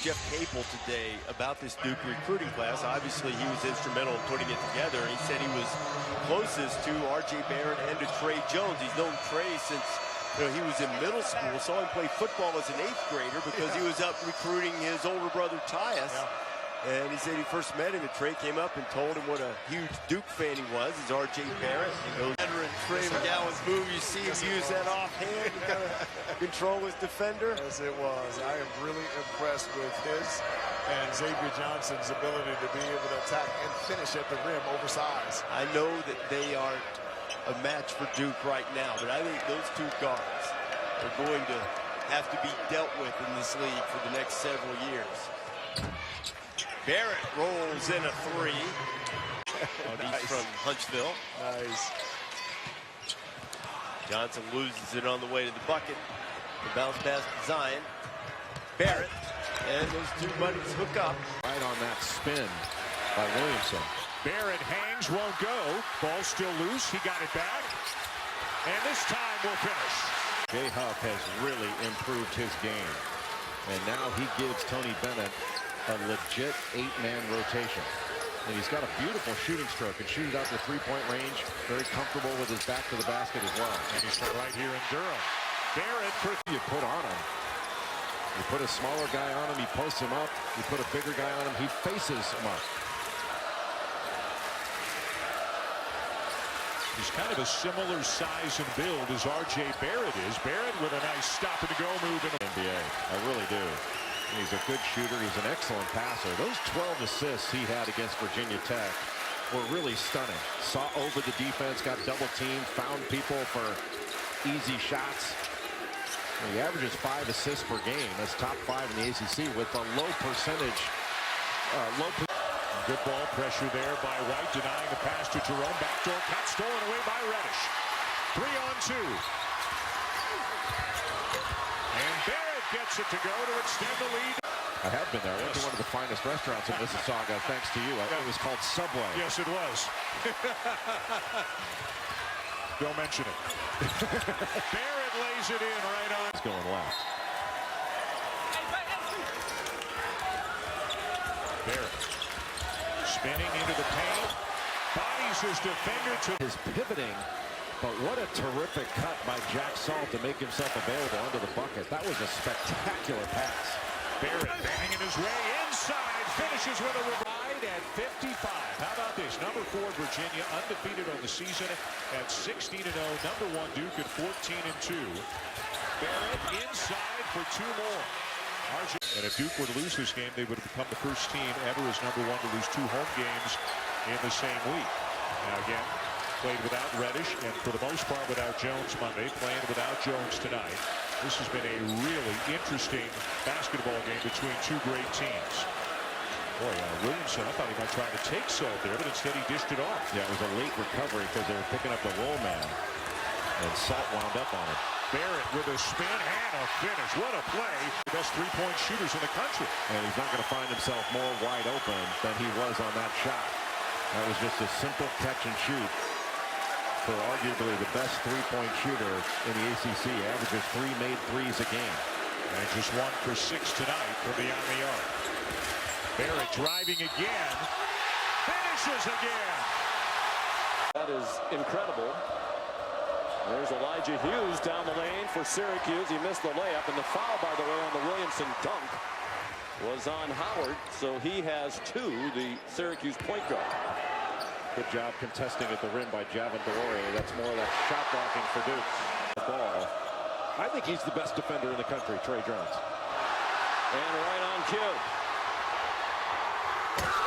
Jeff Capel today about this Duke recruiting class. Obviously, he was instrumental in putting it together. He said he was closest to R.J. Barrett and to Trey Jones. He's known Trey since he was in middle school. Saw him play football as an 8th grader because he was up recruiting his older brother Tyus. And he said he first met him, and Trey came up and told him what a huge Duke fan he was. He's R.J. Barrett. He goes, veteran Trey McGowan's move. You see him use that offhand to kind of control his defender. As it was. I am really impressed with his and Xavier Johnson's ability to be able to attack and finish at the rim oversized. I know that they aren't a match for Duke right now, but I think those two guards are going to have to be dealt with in this league for the next several years. Barrett rolls in a 3. Nice. He's from Huntsville. Nice. Johnson loses it on the way to the bucket. The bounce pass to Zion. Barrett. And those two buddies hook up. Right on that spin by Williamson. Barrett hangs, won't go. Ball still loose. He got it back. And this time we'll finish. Jay Huff has really improved his game. And now he gives Tony Bennett a legit 8-man rotation. And he's got a beautiful shooting stroke and shoots out to 3-point range. Very comfortable with his back to the basket as well. And he's right here in Durham. Barrett, you put on him. You put a smaller guy on him, he posts him up. You put a bigger guy on him, he faces him up. He's kind of a similar size and build as R.J. Barrett is. Barrett with a nice stop-and-go move in the NBA. I really do. He's a good shooter. He's an excellent passer. Those 12 assists he had against Virginia Tech were really stunning. Saw over the defense, got double teamed, found people for easy shots. He averages 5 assists per game. That's top 5 in the ACC with a low percentage. Good ball pressure there by White, denying the pass to Jerome. Backdoor cut, stolen away by Reddish. 3-on-2. And Barrett gets it to go to extend the lead. I have been there. I went to one of the finest restaurants in Mississauga, thanks to you. It was called Subway. Yes, it was. Don't mention it. Barrett lays it in right on. It's going left. Barrett spinning into the paint. Bodies his defender to his pivoting. But what a terrific cut by Jack Salt to make himself available under the bucket. That was a spectacular pass. Barrett banging his way inside. Finishes with a ride at 55. How about this? Number 4 Virginia undefeated on the season at 16-0. Number 1 Duke at 14-2. Barrett inside for 2 more. And if Duke were to lose this game, they would have become the first team ever as number 1 to lose 2 home games in the same week. Now again, played without Reddish and for the most part without Jones Monday, playing without Jones tonight. This has been a really interesting basketball game between 2 great teams. Boy, Williamson, I thought he might try to take Salt there, but instead he dished it off. Yeah, it was a late recovery because they were picking up the roll man. And Salt wound up on it. Barrett with a spin and a finish. What a play. The best 3-point shooters in the country. And he's not going to find himself more wide open than he was on that shot. That was just a simple catch and shoot for arguably the best 3-point shooter in the ACC. Averages 3 made threes a game. And just 1 for 6 tonight from beyond the arc. Barrett driving again. Finishes again. That is incredible. There's Elijah Hughes down the lane for Syracuse. He missed the layup, and the foul, by the way, on the Williamson dunk was on Howard, so he has 2, the Syracuse point guard. Good job contesting at the rim by Javin DeLaurier. That's more like shot blocking for Duke. The ball. I think he's the best defender in the country, Trey Jones. And right on cue.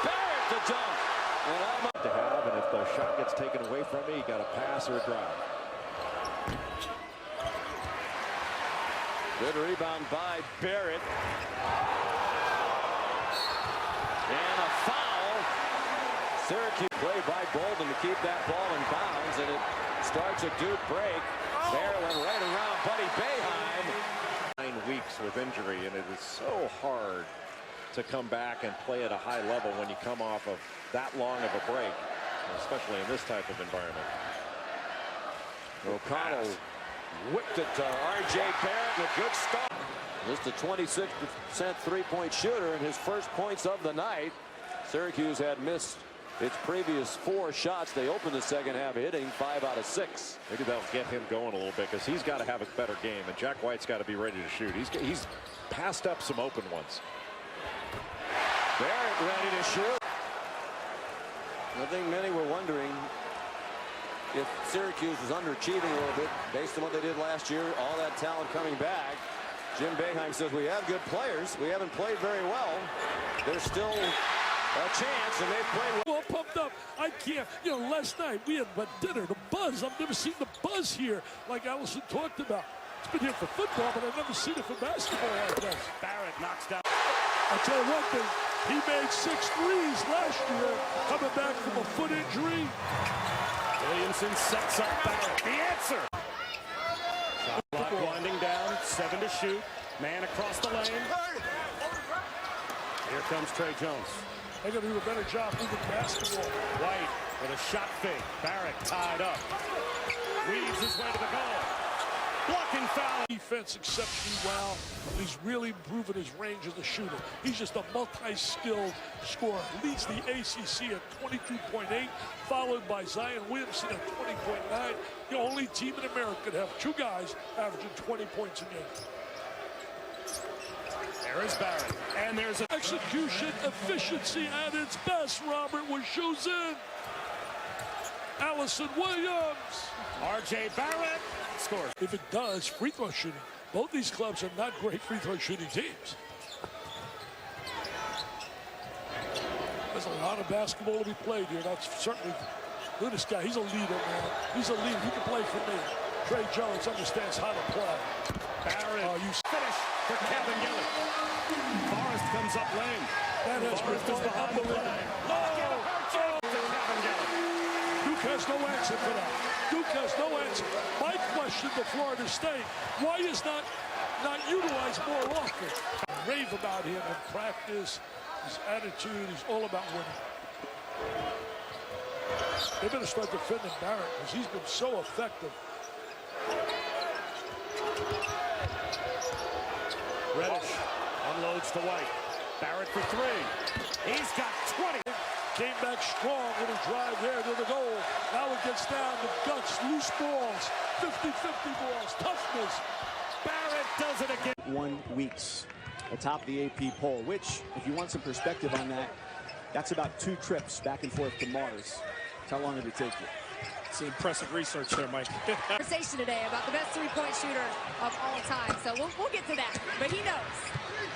Barrett the dunk. And I'm to have, and if the shot gets taken away from me, you got a pass or a drive. Good rebound by Barrett. And a foul. Syracuse play by Bolden to keep that ball in bounds, and it starts a Duke break. Maryland right around Buddy Boeheim. 9 weeks with injury, and it is so hard to come back and play at a high level when you come off of that long of a break. especially in this type of environment. O'Connell whipped it to R.J. Barrett, and a good start. Just a 26% three-point shooter in his first points of the night. Syracuse had missed its previous 4 shots. They opened the second half hitting 5 out of 6. Maybe that'll get him going a little bit because he's got to have a better game, and Jack White's got to be ready to shoot. He's passed up some open ones. Barrett ready to shoot. I think many were wondering if Syracuse was underachieving a little bit based on what they did last year, all that talent coming back. Jim Boeheim says we have good players. We haven't played very well. There's still a chance, and they've played well. Pumped up. I can't. You know, last night we had dinner, the buzz. I've never seen the buzz here like Allison talked about. It's been here for football, but I've never seen it for basketball like this. Barrett knocks down. I'll tell you one thing. He made 6 threes last year, coming back from a foot injury. Williamson sets up Barrett. The answer. Shot clock winding down. 7 to shoot. Man across the lane. Here comes Trey Jones. They're going to do a better job moving the basketball. White with a shot fake. Barrett tied up. Weaves his way to the goal. Blocking foul. Defense exceptionally well. He's really improving his range as a shooter. He's just a multi-skilled scorer. Leads the ACC at 22.8, followed by Zion Williamson at 20.9. The only team in America to have 2 guys averaging 20 points a game. There is Barrett, and there's execution efficiency at its best. Robert with shoes in. Allison Williams. R.J. Barrett scores. If it does, free throw shooting. Both these clubs are not great free throw shooting teams. There's a lot of basketball to be played here. That's certainly. Look at this guy. He's a leader, man. He's a leader. He can play for me. Trey Jones understands how to play. Barrett, you finish for Kevin Gillett. Forrest comes up lane. That has Forrest is behind the line. Duke has no answer for that. Duke has no answer. My question to Florida State, why is not utilized more often? Rave about him in practice, his attitude, he's all about winning. They better start defending Barrett because he's been so effective. Reddish unloads to White. Barrett for 3. He's got 20. Came back strong with a drive there to the goal. Now it gets down to guts, loose balls, 50-50 balls, toughness. Barrett does it again. 1 weeks atop the AP poll, which, if you want some perspective on that, that's about 2 trips back and forth to Mars. How long did it take you? It's impressive research there, Mike. Conversation today about the best 3-point shooter of all time, so we'll get to that, but he knows.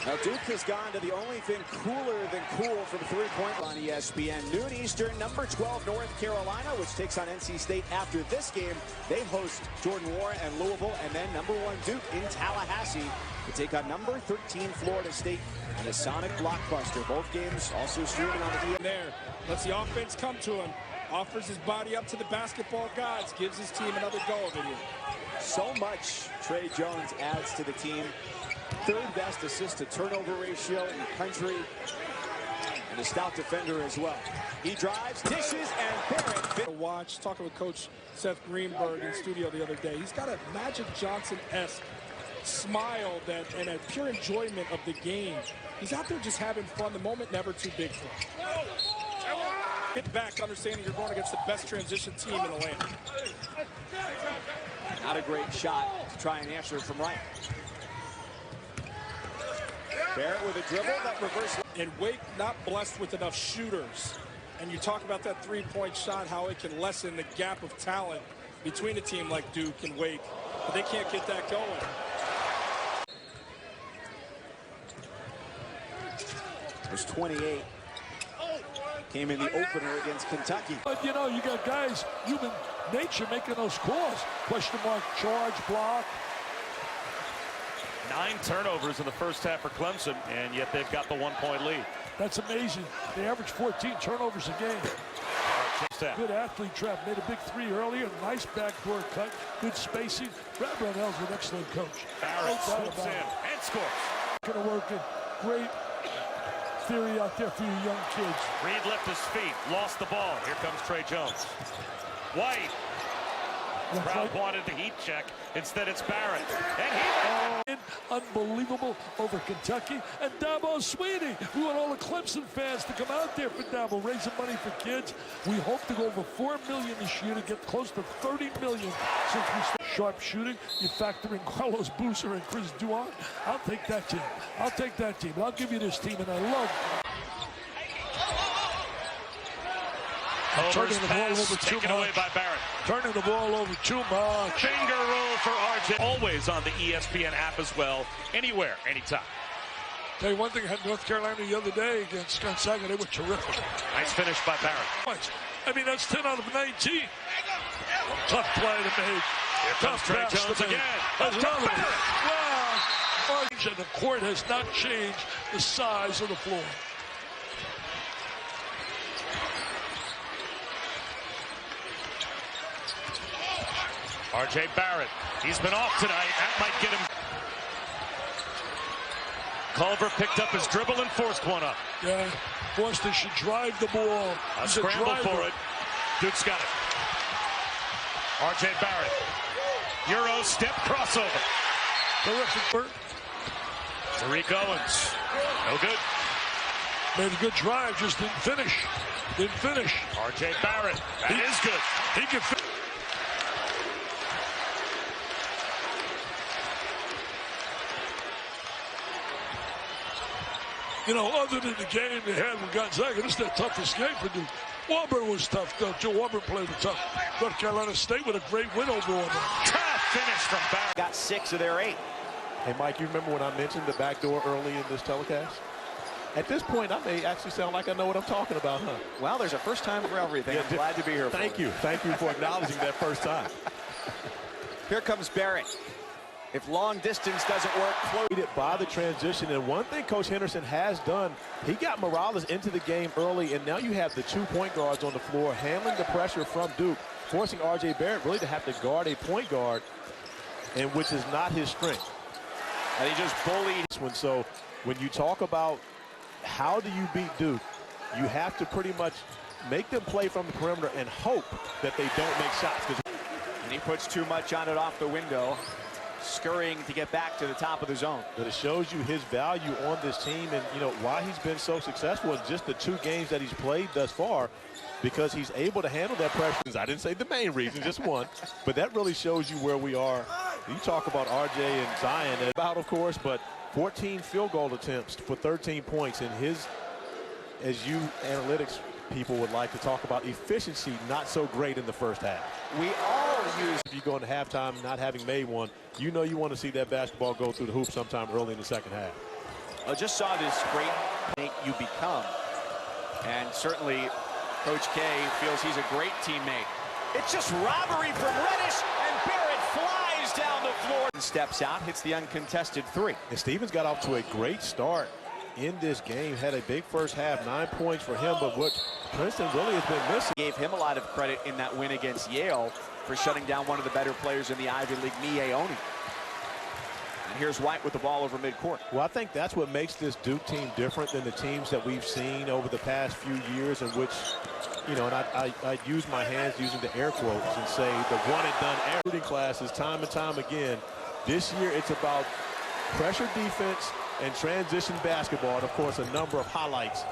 Now Duke has gone to the only thing cooler than cool from 3-point on ESPN. Noon Eastern, number 12 North Carolina, which takes on NC State after this game. They host Jordan Warren and Louisville, and then number 1 Duke in Tallahassee to take on number 13 Florida State in a Sonic blockbuster. Both games also streaming on the ESPN. There, lets the offense come to him. Offers his body up to the basketball gods. Gives his team another go of it here. So much Trey Jones adds to the team. 3rd best assist to turnover ratio in the country. And a stout defender as well. He drives, dishes, and Barrett. Watch, talking with Coach Seth Greenberg in studio the other day. He's got a Magic Johnson-esque smile and a pure enjoyment of the game. He's out there just having fun. The moment never too big for him. Get back, understanding you're going against the best transition team in the land. Not a great shot to try and answer from right. Barrett with a dribble, that reverse. And Wake not blessed with enough shooters. And you talk about that 3-point shot, how it can lessen the gap of talent between a team like Duke and Wake. But they can't get that going. There's 28. Came in the opener against Kentucky. But, you know, you got guys, human nature, making those calls. Question mark, charge, block. 9 turnovers in the first half for Clemson, and yet they've got the 1-point lead. That's amazing. They average 14 turnovers a game. Good athlete trap. Made a big 3 earlier. Nice backdoor cut. Good spacing. Brad Brownell's an excellent coach. Barrett swoops in and scores. Going to work it. Great theory out there for you young kids. Reed left his feet, lost the ball. Here comes Trey Jones. White. Crowd wanted the heat check. Instead, it's Barrett. And unbelievable over Kentucky. And Dabo Sweeney. We want all the Clemson fans to come out there for Dabo, raising money for kids. We hope to go over $4 million this year to get close to $30 million since we started. Sharp shooting. You factor in Carlos Boozer and Chris Duan. I'll take that team. I'll take that team. I'll give you this team, and I love Turning the ball over taken away by Barrett. Turning the ball over too much. Finger roll for RJ. Always on the ESPN app as well. Anywhere, anytime. Tell you one thing, I had North Carolina the other day against Gonzaga. They were terrific. Nice finish by Barrett. I mean, that's 10 out of 19. Tough play to make. Here comes Trey Jones again. That's another one. Wow. And the court has not changed the size of the floor. RJ Barrett, he's been off tonight. That might get him. Culver picked up his dribble and forced one up. Yeah, Boston should drive the ball. A scramble for it. Duke's got it. RJ Barrett. Euro step crossover. Terrific. Tariq Owens. No good. Made a good drive, just didn't finish. Didn't finish. RJ Barrett. That is good. He can finish. You know, other than the game they had with Gonzaga, this is their toughest game for Duke. Auburn was tough, though. Joe Auburn played tough. North Carolina State with a great win over Auburn. Tough finish from Barrett. Got 6 of their 8. Hey, Mike, you remember when I mentioned the back door early in this telecast? At this point, I may actually sound like I know what I'm talking about, huh? Well, there's a first time for everything. I'm glad to be here. Thank you. Thank you for acknowledging that first time. Here comes Barrett. If long distance doesn't work, close it by the transition. And one thing Coach Henderson has done, he got Morales into the game early, and now you have the 2 point guards on the floor handling the pressure from Duke, forcing RJ Barrett really to have to guard a point guard, and which is not his strength. And he just bullied this one. So when you talk about how do you beat Duke, you have to pretty much make them play from the perimeter and hope that they don't make shots. And he puts too much on it off the window, scurrying to get back to the top of the zone. But it shows you his value on this team, and you know why he's been so successful in just the 2 games that he's played thus far, because he's able to handle that pressure. I didn't say the main reason, just one, but that really shows you where we are. You talk about RJ and Zion, about of course, but 14 field goal attempts for 13 points, and his, as you analytics people would like to talk about, efficiency not so great in the first half. We all use, if you go into halftime not having made one, you know you want to see that basketball go through the hoop sometime early in the second half. I just saw this great you become, and certainly Coach K feels he's a great teammate. It's just robbery from Reddish, and Barrett flies down the floor. Steps out, hits the uncontested 3. And Stevens got off to a great start in this game, had a big first half, 9 points for him, but what Princeton really has been missing. Gave him a lot of credit in that win against Yale for shutting down one of the better players in the Ivy League, Nieoni. And here's White with the ball over midcourt. Well, I think that's what makes this Duke team different than the teams that we've seen over the past few years, in which, you know, and I use my hands using the air quotes and say the one and done shooting classes time and time again. This year it's about pressure defense and transition basketball, and of course a number of highlights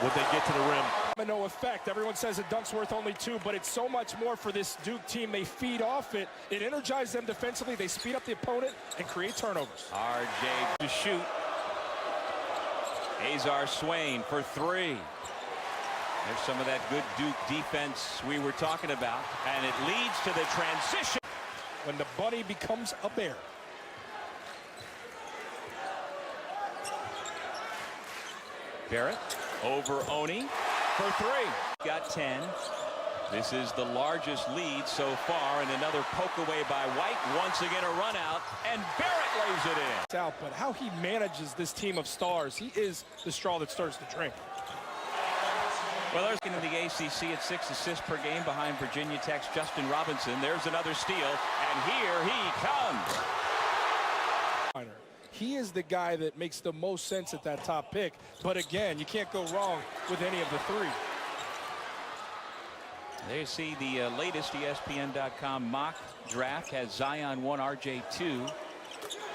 when they get to the rim. No effect. Everyone says a dunk's worth only 2, but it's so much more for this Duke team. They feed off it. It energizes them defensively. They speed up the opponent and create turnovers. RJ to shoot. Azar Swain for 3. There's some of that good Duke defense we were talking about, and it leads to the transition. When the bunny becomes a bear. Barrett over Oni for 3. Got 10. This is the largest lead so far, and another poke away by White. Once again a run out, and Barrett lays it in. Out, but how he manages this team of stars, he is the straw that stirs the drink. Well, there's in the ACC at 6 assists per game behind Virginia Tech's Justin Robinson. There's another steal, and here he comes. he is the guy that makes the most sense at that top pick. But again, you can't go wrong with any of the three. There you see the latest ESPN.com mock draft has Zion 1, RJ 2.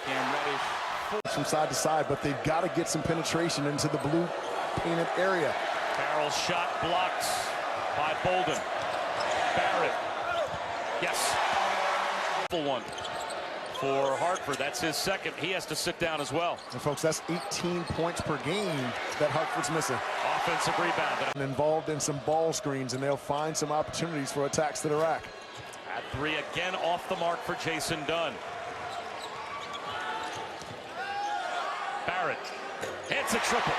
Cam Reddish from side to side, but they've got to get some penetration into the blue painted area. Carroll's shot blocked by Bolden. Barrett. Yes. Full one for Hartford. That's his second. He has to sit down as well. And folks, that's 18 points per game that Hartford's missing. Offensive rebound. And involved in some ball screens, and they'll find some opportunities for attacks to the rack. At three again, off the mark for Jason Dunn. Barrett hits a triple.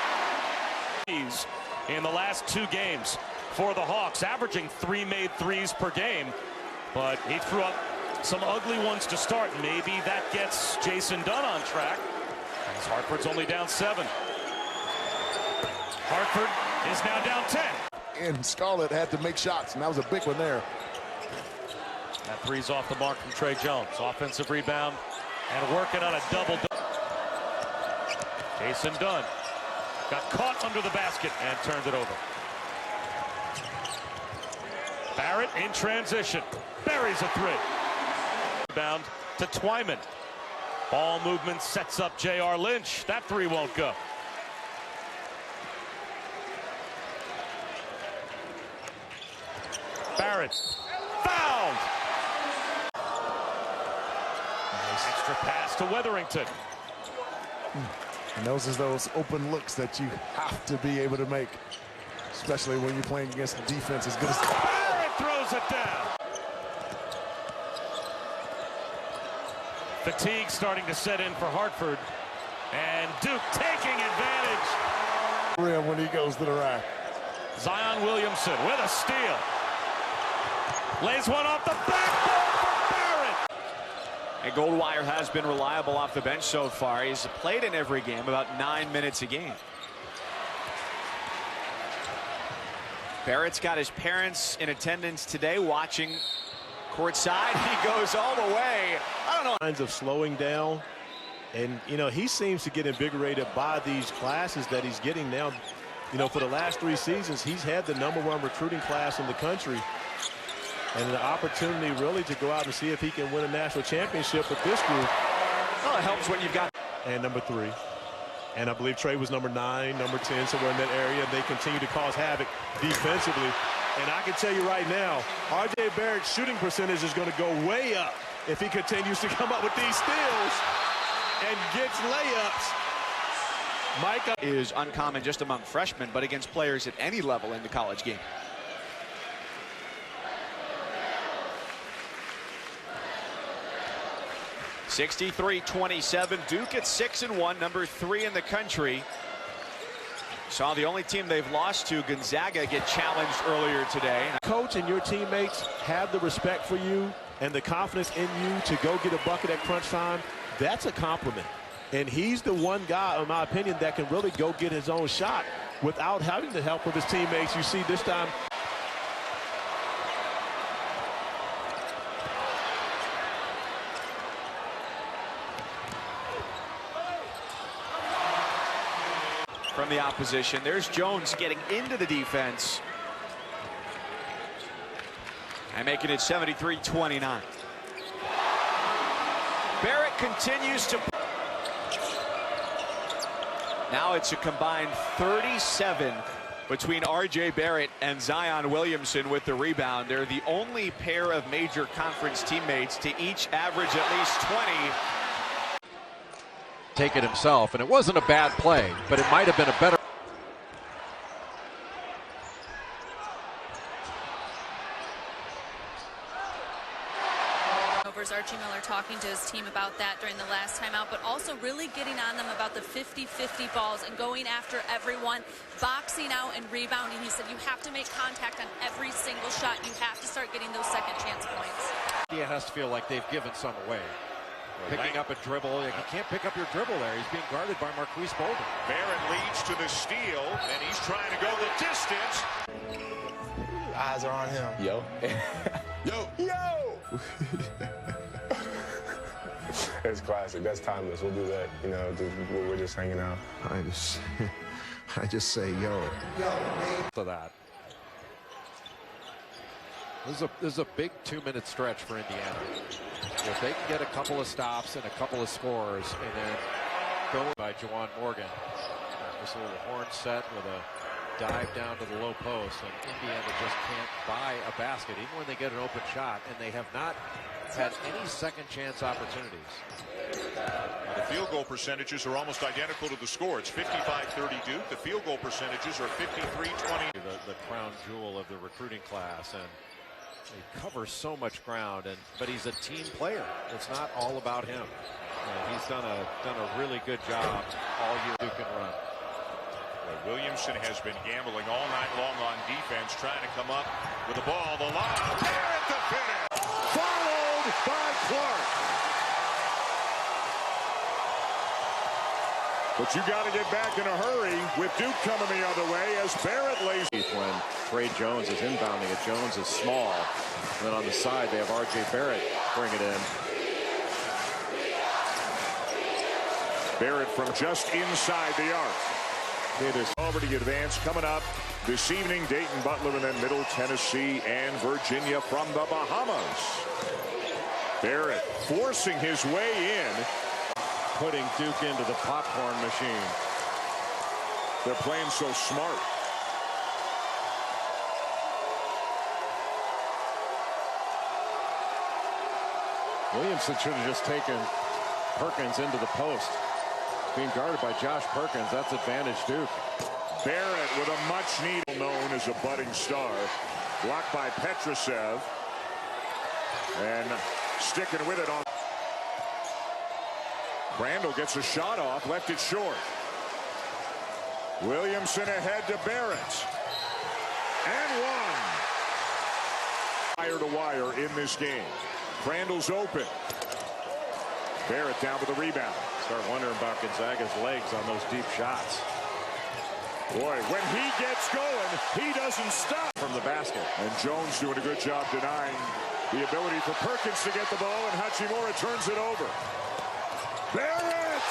In the last 2 games for the Hawks, averaging 3 made threes per game, but he threw up some ugly ones to start. Maybe that gets Jason Dunn on track, as Hartford's only down 7. Hartford is now down 10. And Scarlett had to make shots, and that was a big one there. That three's off the mark from Trey Jones. Offensive rebound and working on a double. Jason Dunn got caught under the basket and turned it over. Barrett in transition. Buries a 3. Rebound to Twyman. Ball movement sets up J.R. Lynch. That 3 won't go. Barrett fouled. Nice extra pass to Wetherington. And those are those open looks that you have to be able to make, especially when you're playing against a defense as good as... Barrett throws it down. Fatigue starting to set in for Hartford. And Duke taking advantage. When he goes to the rack. Zion Williamson with a steal. Lays one off the backboard for Barrett. And Goldwire has been reliable off the bench so far. He's played in every game, about 9 minutes a game. Barrett's got his parents in attendance today watching courtside. He goes all the way. I don't know. Signs of slowing down. And, you know, he seems to get invigorated by these classes that he's getting now. You know, for the last 3 seasons, he's had the #1 recruiting class in the country. And an opportunity really to go out and see if he can win a national championship with this group. Well, it helps when you've got... And number 3. And I believe Trey was number 9, number 10, somewhere in that area. They continue to cause havoc defensively. And I can tell you right now, R.J. Barrett's shooting percentage is going to go way up if he continues to come up with these steals and gets layups. Micah is uncommon just among freshmen, but against players at any level in the college game. (63-27). Duke at 6-1, number 3 in the country. Saw the only team they've lost to, Gonzaga, get challenged earlier today. Coach and your teammates have the respect for you and the confidence in you to go get a bucket at crunch time. That's a compliment. And he's the one guy, in my opinion, that can really go get his own shot without having the help of his teammates. You see this time. From the opposition, there's Jones getting into the defense and making it 73-29. Barrett continues to... Now it's a combined 37 between R.J. Barrett and Zion Williamson with the rebound. They're the only pair of major conference teammates to each average at least 20. Take it himself, and it wasn't a bad play, but it might have been a better. Archie Miller talking to his team about that during the last timeout, but also really getting on them about the 50-50 balls and going after everyone, boxing out and rebounding. He said you have to make contact on every single shot. You have to start getting those second chance points. He has to feel like they've given some away. Picking up a dribble. You can't pick up your dribble there. He's being guarded by Marquise Bolden. Barrett leads to the steal, and he's trying to go the distance. Eyes are on him. Yo. Yo. Yo. It's classic. That's timeless. We'll do that. You know, we're just hanging out. I just say, yo. For that. This is a big 2-minute stretch for Indiana. If they can get a couple of stops and a couple of scores and then go by Juwan Morgan. This little horn set with a dive down to the low post, and Indiana just can't buy a basket even when they get an open shot, and they have not had any second chance opportunities. The field goal percentages are almost identical to the score. It's 55-30 Duke. The field goal percentages are 53-20. The crown jewel of the recruiting class, and he covers so much ground, but he's a team player. It's not all about him. He's done a really good job all year. Duke can run. Williamson has been gambling all night long on defense, trying to come up with the ball. The lob. Barrett the finish. Followed by Clark. But you got to get back in a hurry with Duke coming the other way as Barrett lays. When Trey Jones is inbounding it, Jones is small. And then on the side, they have R.J. Barrett bring it in. Barrett from just inside the arc. There's already advanced coming up this evening. Dayton, Butler, and then Middle Tennessee and Virginia from the Bahamas. Barrett forcing his way in. Putting Duke into the popcorn machine. They're playing so smart. Williamson should have just taken Perkins into the post. Being guarded by Josh Perkins, that's advantage Duke. Barrett with a much needed, known as a budding star. Blocked by Petrosev. And sticking with it on. Crandall gets a shot off, left it short. Williamson ahead to Barrett. And one. Wire to wire in this game. Crandall's open. Barrett down with the rebound. Start wondering about Gonzaga's legs on those deep shots. Boy, when he gets going, he doesn't stop. From the basket. And Jones doing a good job denying the ability for Perkins to get the ball, and Hachimura turns it over. Barrett!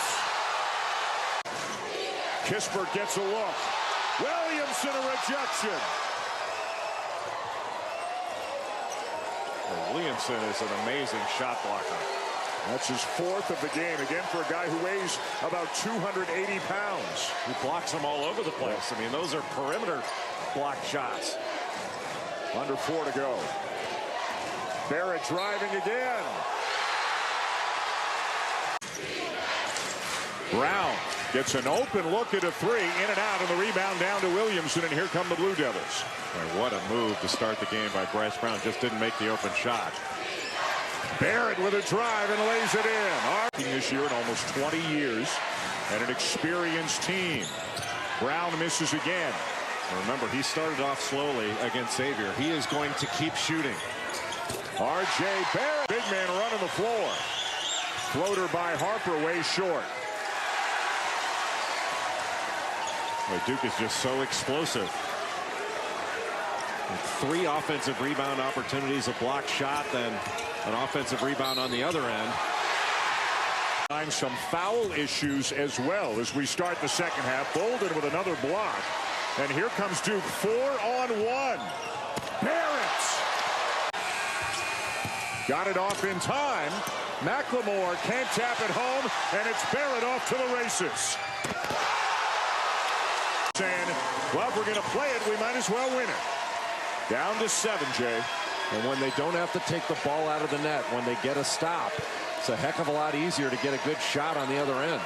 Kispert gets a look. Williamson a rejection. Well, Williamson is an amazing shot blocker. That's his fourth of the game. Again, for a guy who weighs about 280 pounds. He blocks them all over the place. I mean, those are perimeter block shots. Under 4 to go. Barrett driving again. Brown gets an open look at a three. In and out, and the rebound down to Williamson, and here come the Blue Devils. Boy, what a move to start the game by Bryce Brown. Just didn't make the open shot. Barrett with a drive and lays it in. This year in almost 20 years, and an experienced team. Brown misses again. Remember, he started off slowly against Xavier. He is going to keep shooting. R.J. Barrett, big man running the floor. Floater by Harper, way short. Boy, Duke is just so explosive. 3 offensive rebound opportunities, a block shot, then an offensive rebound on the other end. Find some foul issues as well as we start the second half. Bolden with another block. And here comes Duke 4-on-1. Barrett got it off in time. McLemore can't tap it home, and it's Barrett off to the races. Saying, well, if we're going to play it, we might as well win it. Down to 7, Jay. And when they don't have to take the ball out of the net, when they get a stop, it's a heck of a lot easier to get a good shot on the other end.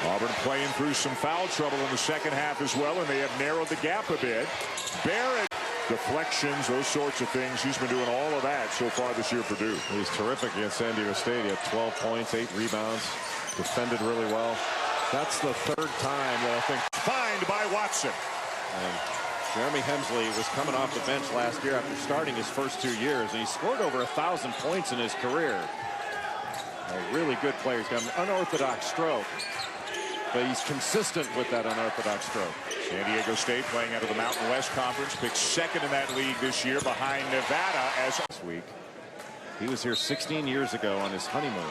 Auburn playing through some foul trouble in the second half as well, and they have narrowed the gap a bit. Barrett, deflections, those sorts of things. He's been doing all of that so far this year for Duke. He's terrific against San Diego State. He had 12 points, 8 rebounds, defended really well. That's the 3rd time that I think. Fined by Watson. And Jeremy Hemsley was coming off the bench last year after starting his first 2 years, and he scored over 1,000 points in his career. A really good player. He's got an unorthodox stroke, but he's consistent with that unorthodox stroke. San Diego State playing out of the Mountain West Conference, picked second in that league this year behind Nevada as this week. He was here 16 years ago on his honeymoon,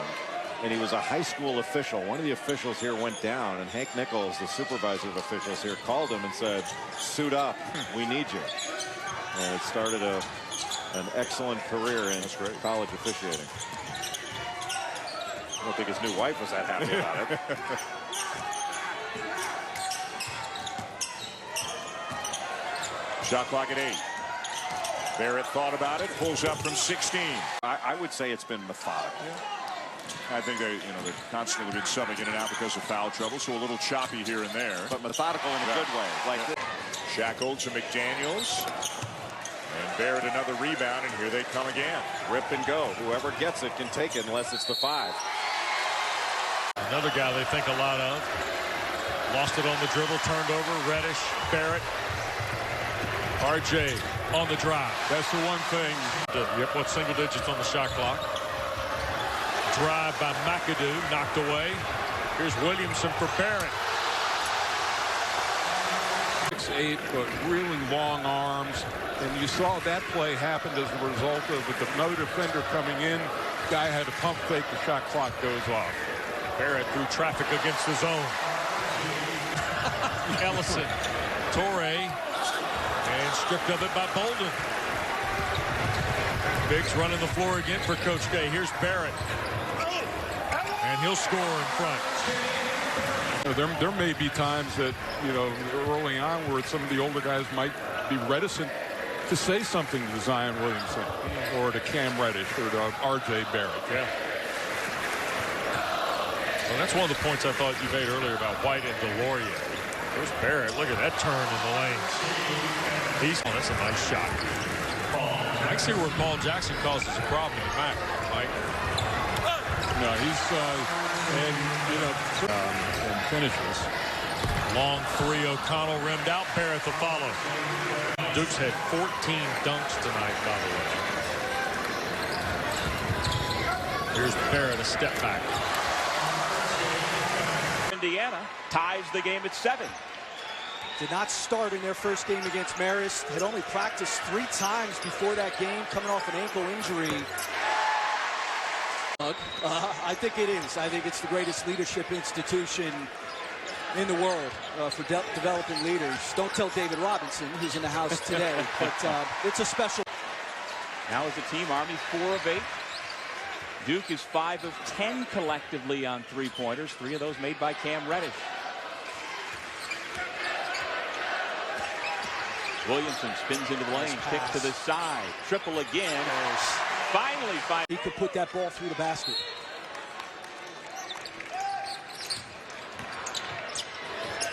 and he was a high school official. One of the officials here went down, and Hank Nichols, the supervisor of officials here, called him and said, "Suit up, we need you." And it started an excellent career in college officiating. I don't think his new wife was that happy about it. Shot clock at 8. Barrett thought about it, pulls up from 16. I would say it's been methodical. I think they've constantly been subbing in and out because of foul trouble, so a little choppy here and there. But methodical in a good way. Like this. Shackle to McDaniels. And Barrett another rebound, and here they come again. Rip and go. Whoever gets it can take it unless it's the 5. Another guy they think a lot of. Lost it on the dribble, turned over. Reddish, Barrett. RJ on the drive. That's the one thing. Yep, what single digits on the shot clock. Drive by McAdoo, knocked away. Here's Williamson for Barrett. 6'8", but really long arms. And you saw that play happen as a result of with no defender coming in. Guy had a pump fake, the shot clock goes off. Barrett through traffic against the zone. Ellison, Torrey, and stripped of it by Bolden. Biggs running the floor again for Coach K. Here's Barrett. And he'll score in front. There may be times that, early on where some of the older guys might be reticent to say something to Zion Williamson or to Cam Reddish or to R.J. Barrett. Yeah. Well, that's one of the points I thought you made earlier about White and DeLaurier. There's Barrett. Look at that turn in the lanes. That's a nice shot. I can see where Paul Jackson causes a problem in the back. Mike. No, he's and finishes. Long 3, O'Connell rimmed out. Barrett the follow. Duke's had 14 dunks tonight, by the way. Here's Barrett, a step back. Indiana ties the game at 7. Did not start in their first game against Marist. Had only practiced 3 times before that game, coming off an ankle injury. I think it is. I think it's the greatest leadership institution in the world for developing leaders. Don't tell David Robinson, who's in the house today, but it's a special. Now as a team, Army 4 of 8. Duke is 5 of 10 collectively on 3-pointers. 3 of those made by Cam Reddish. Williamson spins into the lane, kicks to the side, triple again. Finally, he could put that ball through the basket.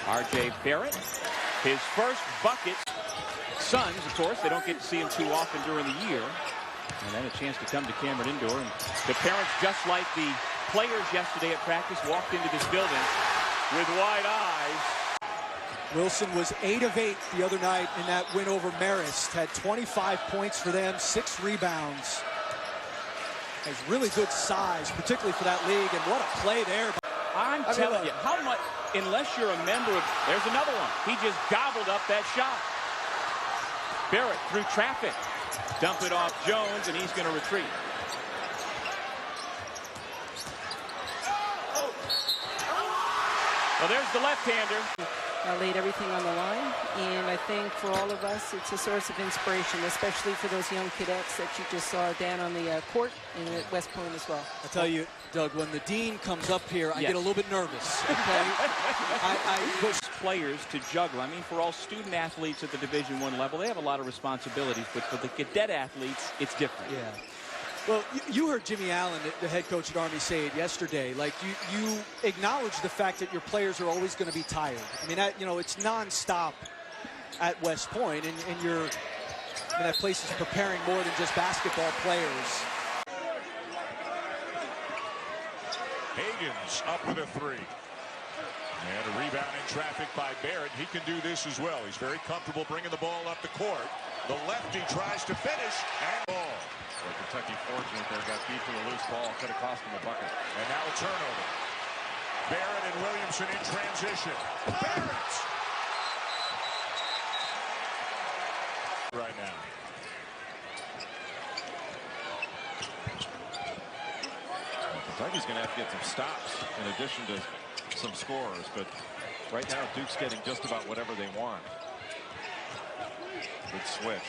R.J. Barrett, his first bucket. Suns, of course, they don't get to see him too often during the year. And then a chance to come to Cameron Indoor. And the parents, just like the players yesterday at practice, walked into this building with wide eyes. Wilson was 8 of 8 the other night in that win over Marist. Had 25 points for them, 6 rebounds. Has really good size, particularly for that league. And what a play there. I'm telling you, how much, unless you're a member of, there's another one. He just gobbled up that shot. Barrett through traffic. Dump it off Jones, and he's going to retreat. Well, there's the left-hander. Laid everything on the line, and I think for all of us, it's a source of inspiration, especially for those young cadets that you just saw down on the court and at West Point as well. I tell you, Doug, when the dean comes up here, I get a little bit nervous. Okay? I push players to juggle. I mean, for all student athletes at the Division I level, they have a lot of responsibilities, but for the cadet athletes, it's different. Yeah. Well, you heard Jimmy Allen, the head coach at Army, say it yesterday. Like, you acknowledge the fact that your players are always going to be tired. I mean, it's nonstop at West Point, and that place is preparing more than just basketball players. Higgins up with a 3. And a rebound in traffic by Barrett. He can do this as well. He's very comfortable bringing the ball up the court. The lefty tries to finish, and ball. Kentucky fortunate there, got beat to a loose ball. Could have cost him a bucket. And now a turnover. Barrett and Williamson in transition. Barrett! Right now. Kentucky's going to have to get some stops in addition to some scores, but right now Duke's getting just about whatever they want. Good switch.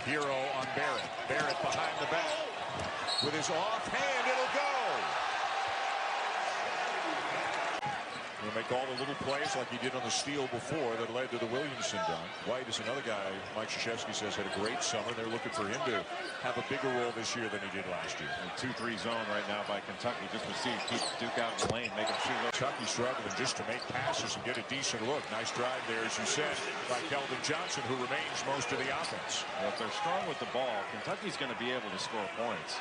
Hero on Barrett. Barrett behind the back. With his offhand, it'll go. He'll make all the little plays like he did on the steal before that led to the Williamson dunk. White is another guy, Mike Krzyzewski says, had a great summer. They're looking for him to have a bigger role this year than he did last year. 2-3 zone right now by Kentucky just to see keep Duke out of the lane, make him shoot. Kentucky struggling just to make passes and get a decent look. Nice drive there, as you said, by Keldon Johnson, who remains most of the offense. Well, if they're strong with the ball, Kentucky's going to be able to score points.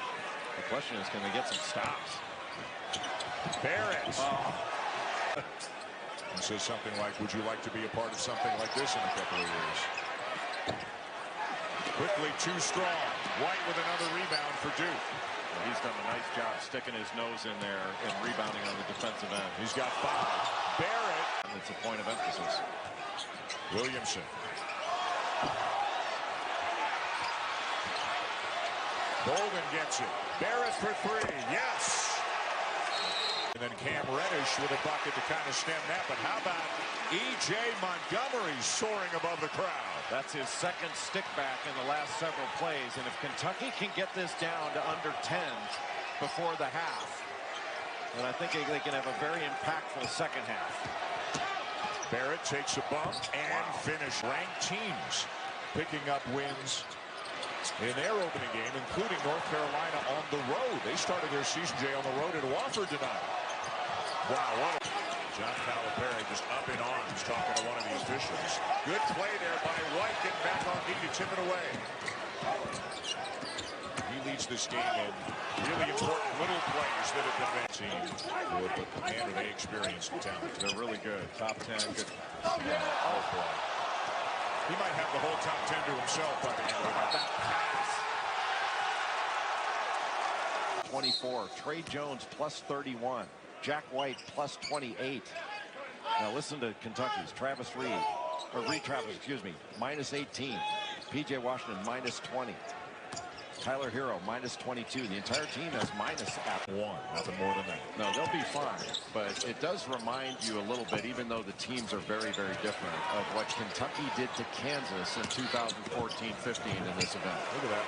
The question is, can they get some stops? Barrett. He says something like, would you like to be a part of something like this in a couple of years? Quickly, too strong. White with another rebound for Duke. Well, he's done a nice job sticking his nose in there and rebounding on the defensive end. He's got 5. Barrett. It's a point of emphasis. Williamson. Bolden gets it. Barrett for 3. Yes. And then Cam Reddish with a bucket to kind of stem that. But how about E.J. Montgomery soaring above the crowd? That's his second stick back in the last several plays. And if Kentucky can get this down to under 10 before the half, then I think they can have a very impactful second half. Barrett takes a bump and finish. Ranked teams picking up wins in their opening game, including North Carolina on the road. They started their season, Jay, on the road at Wofford tonight. Wow, what a... John Calipari just up in arms talking to one of the officials. Good play there by White, getting back on knee to tip it away. He leads this game in really important little plays that have been made. Team, but man, are they experienced and talented. They're really good. Top 10. Good. Oh, boy. He might have the whole top 10 to himself by the end of the night. 24. Trey Jones plus 31. Jack White plus 28. Now listen to Kentucky's Travis Reed, or Reed Travis, excuse me, minus 18. P.J. Washington minus 20. Tyler Hero minus 22. The entire team has minus at 1. Nothing more than that. No, they'll be fine. But it does remind you a little bit, even though the teams are very, very different, of what Kentucky did to Kansas in 2014-15 in this event. Look at that.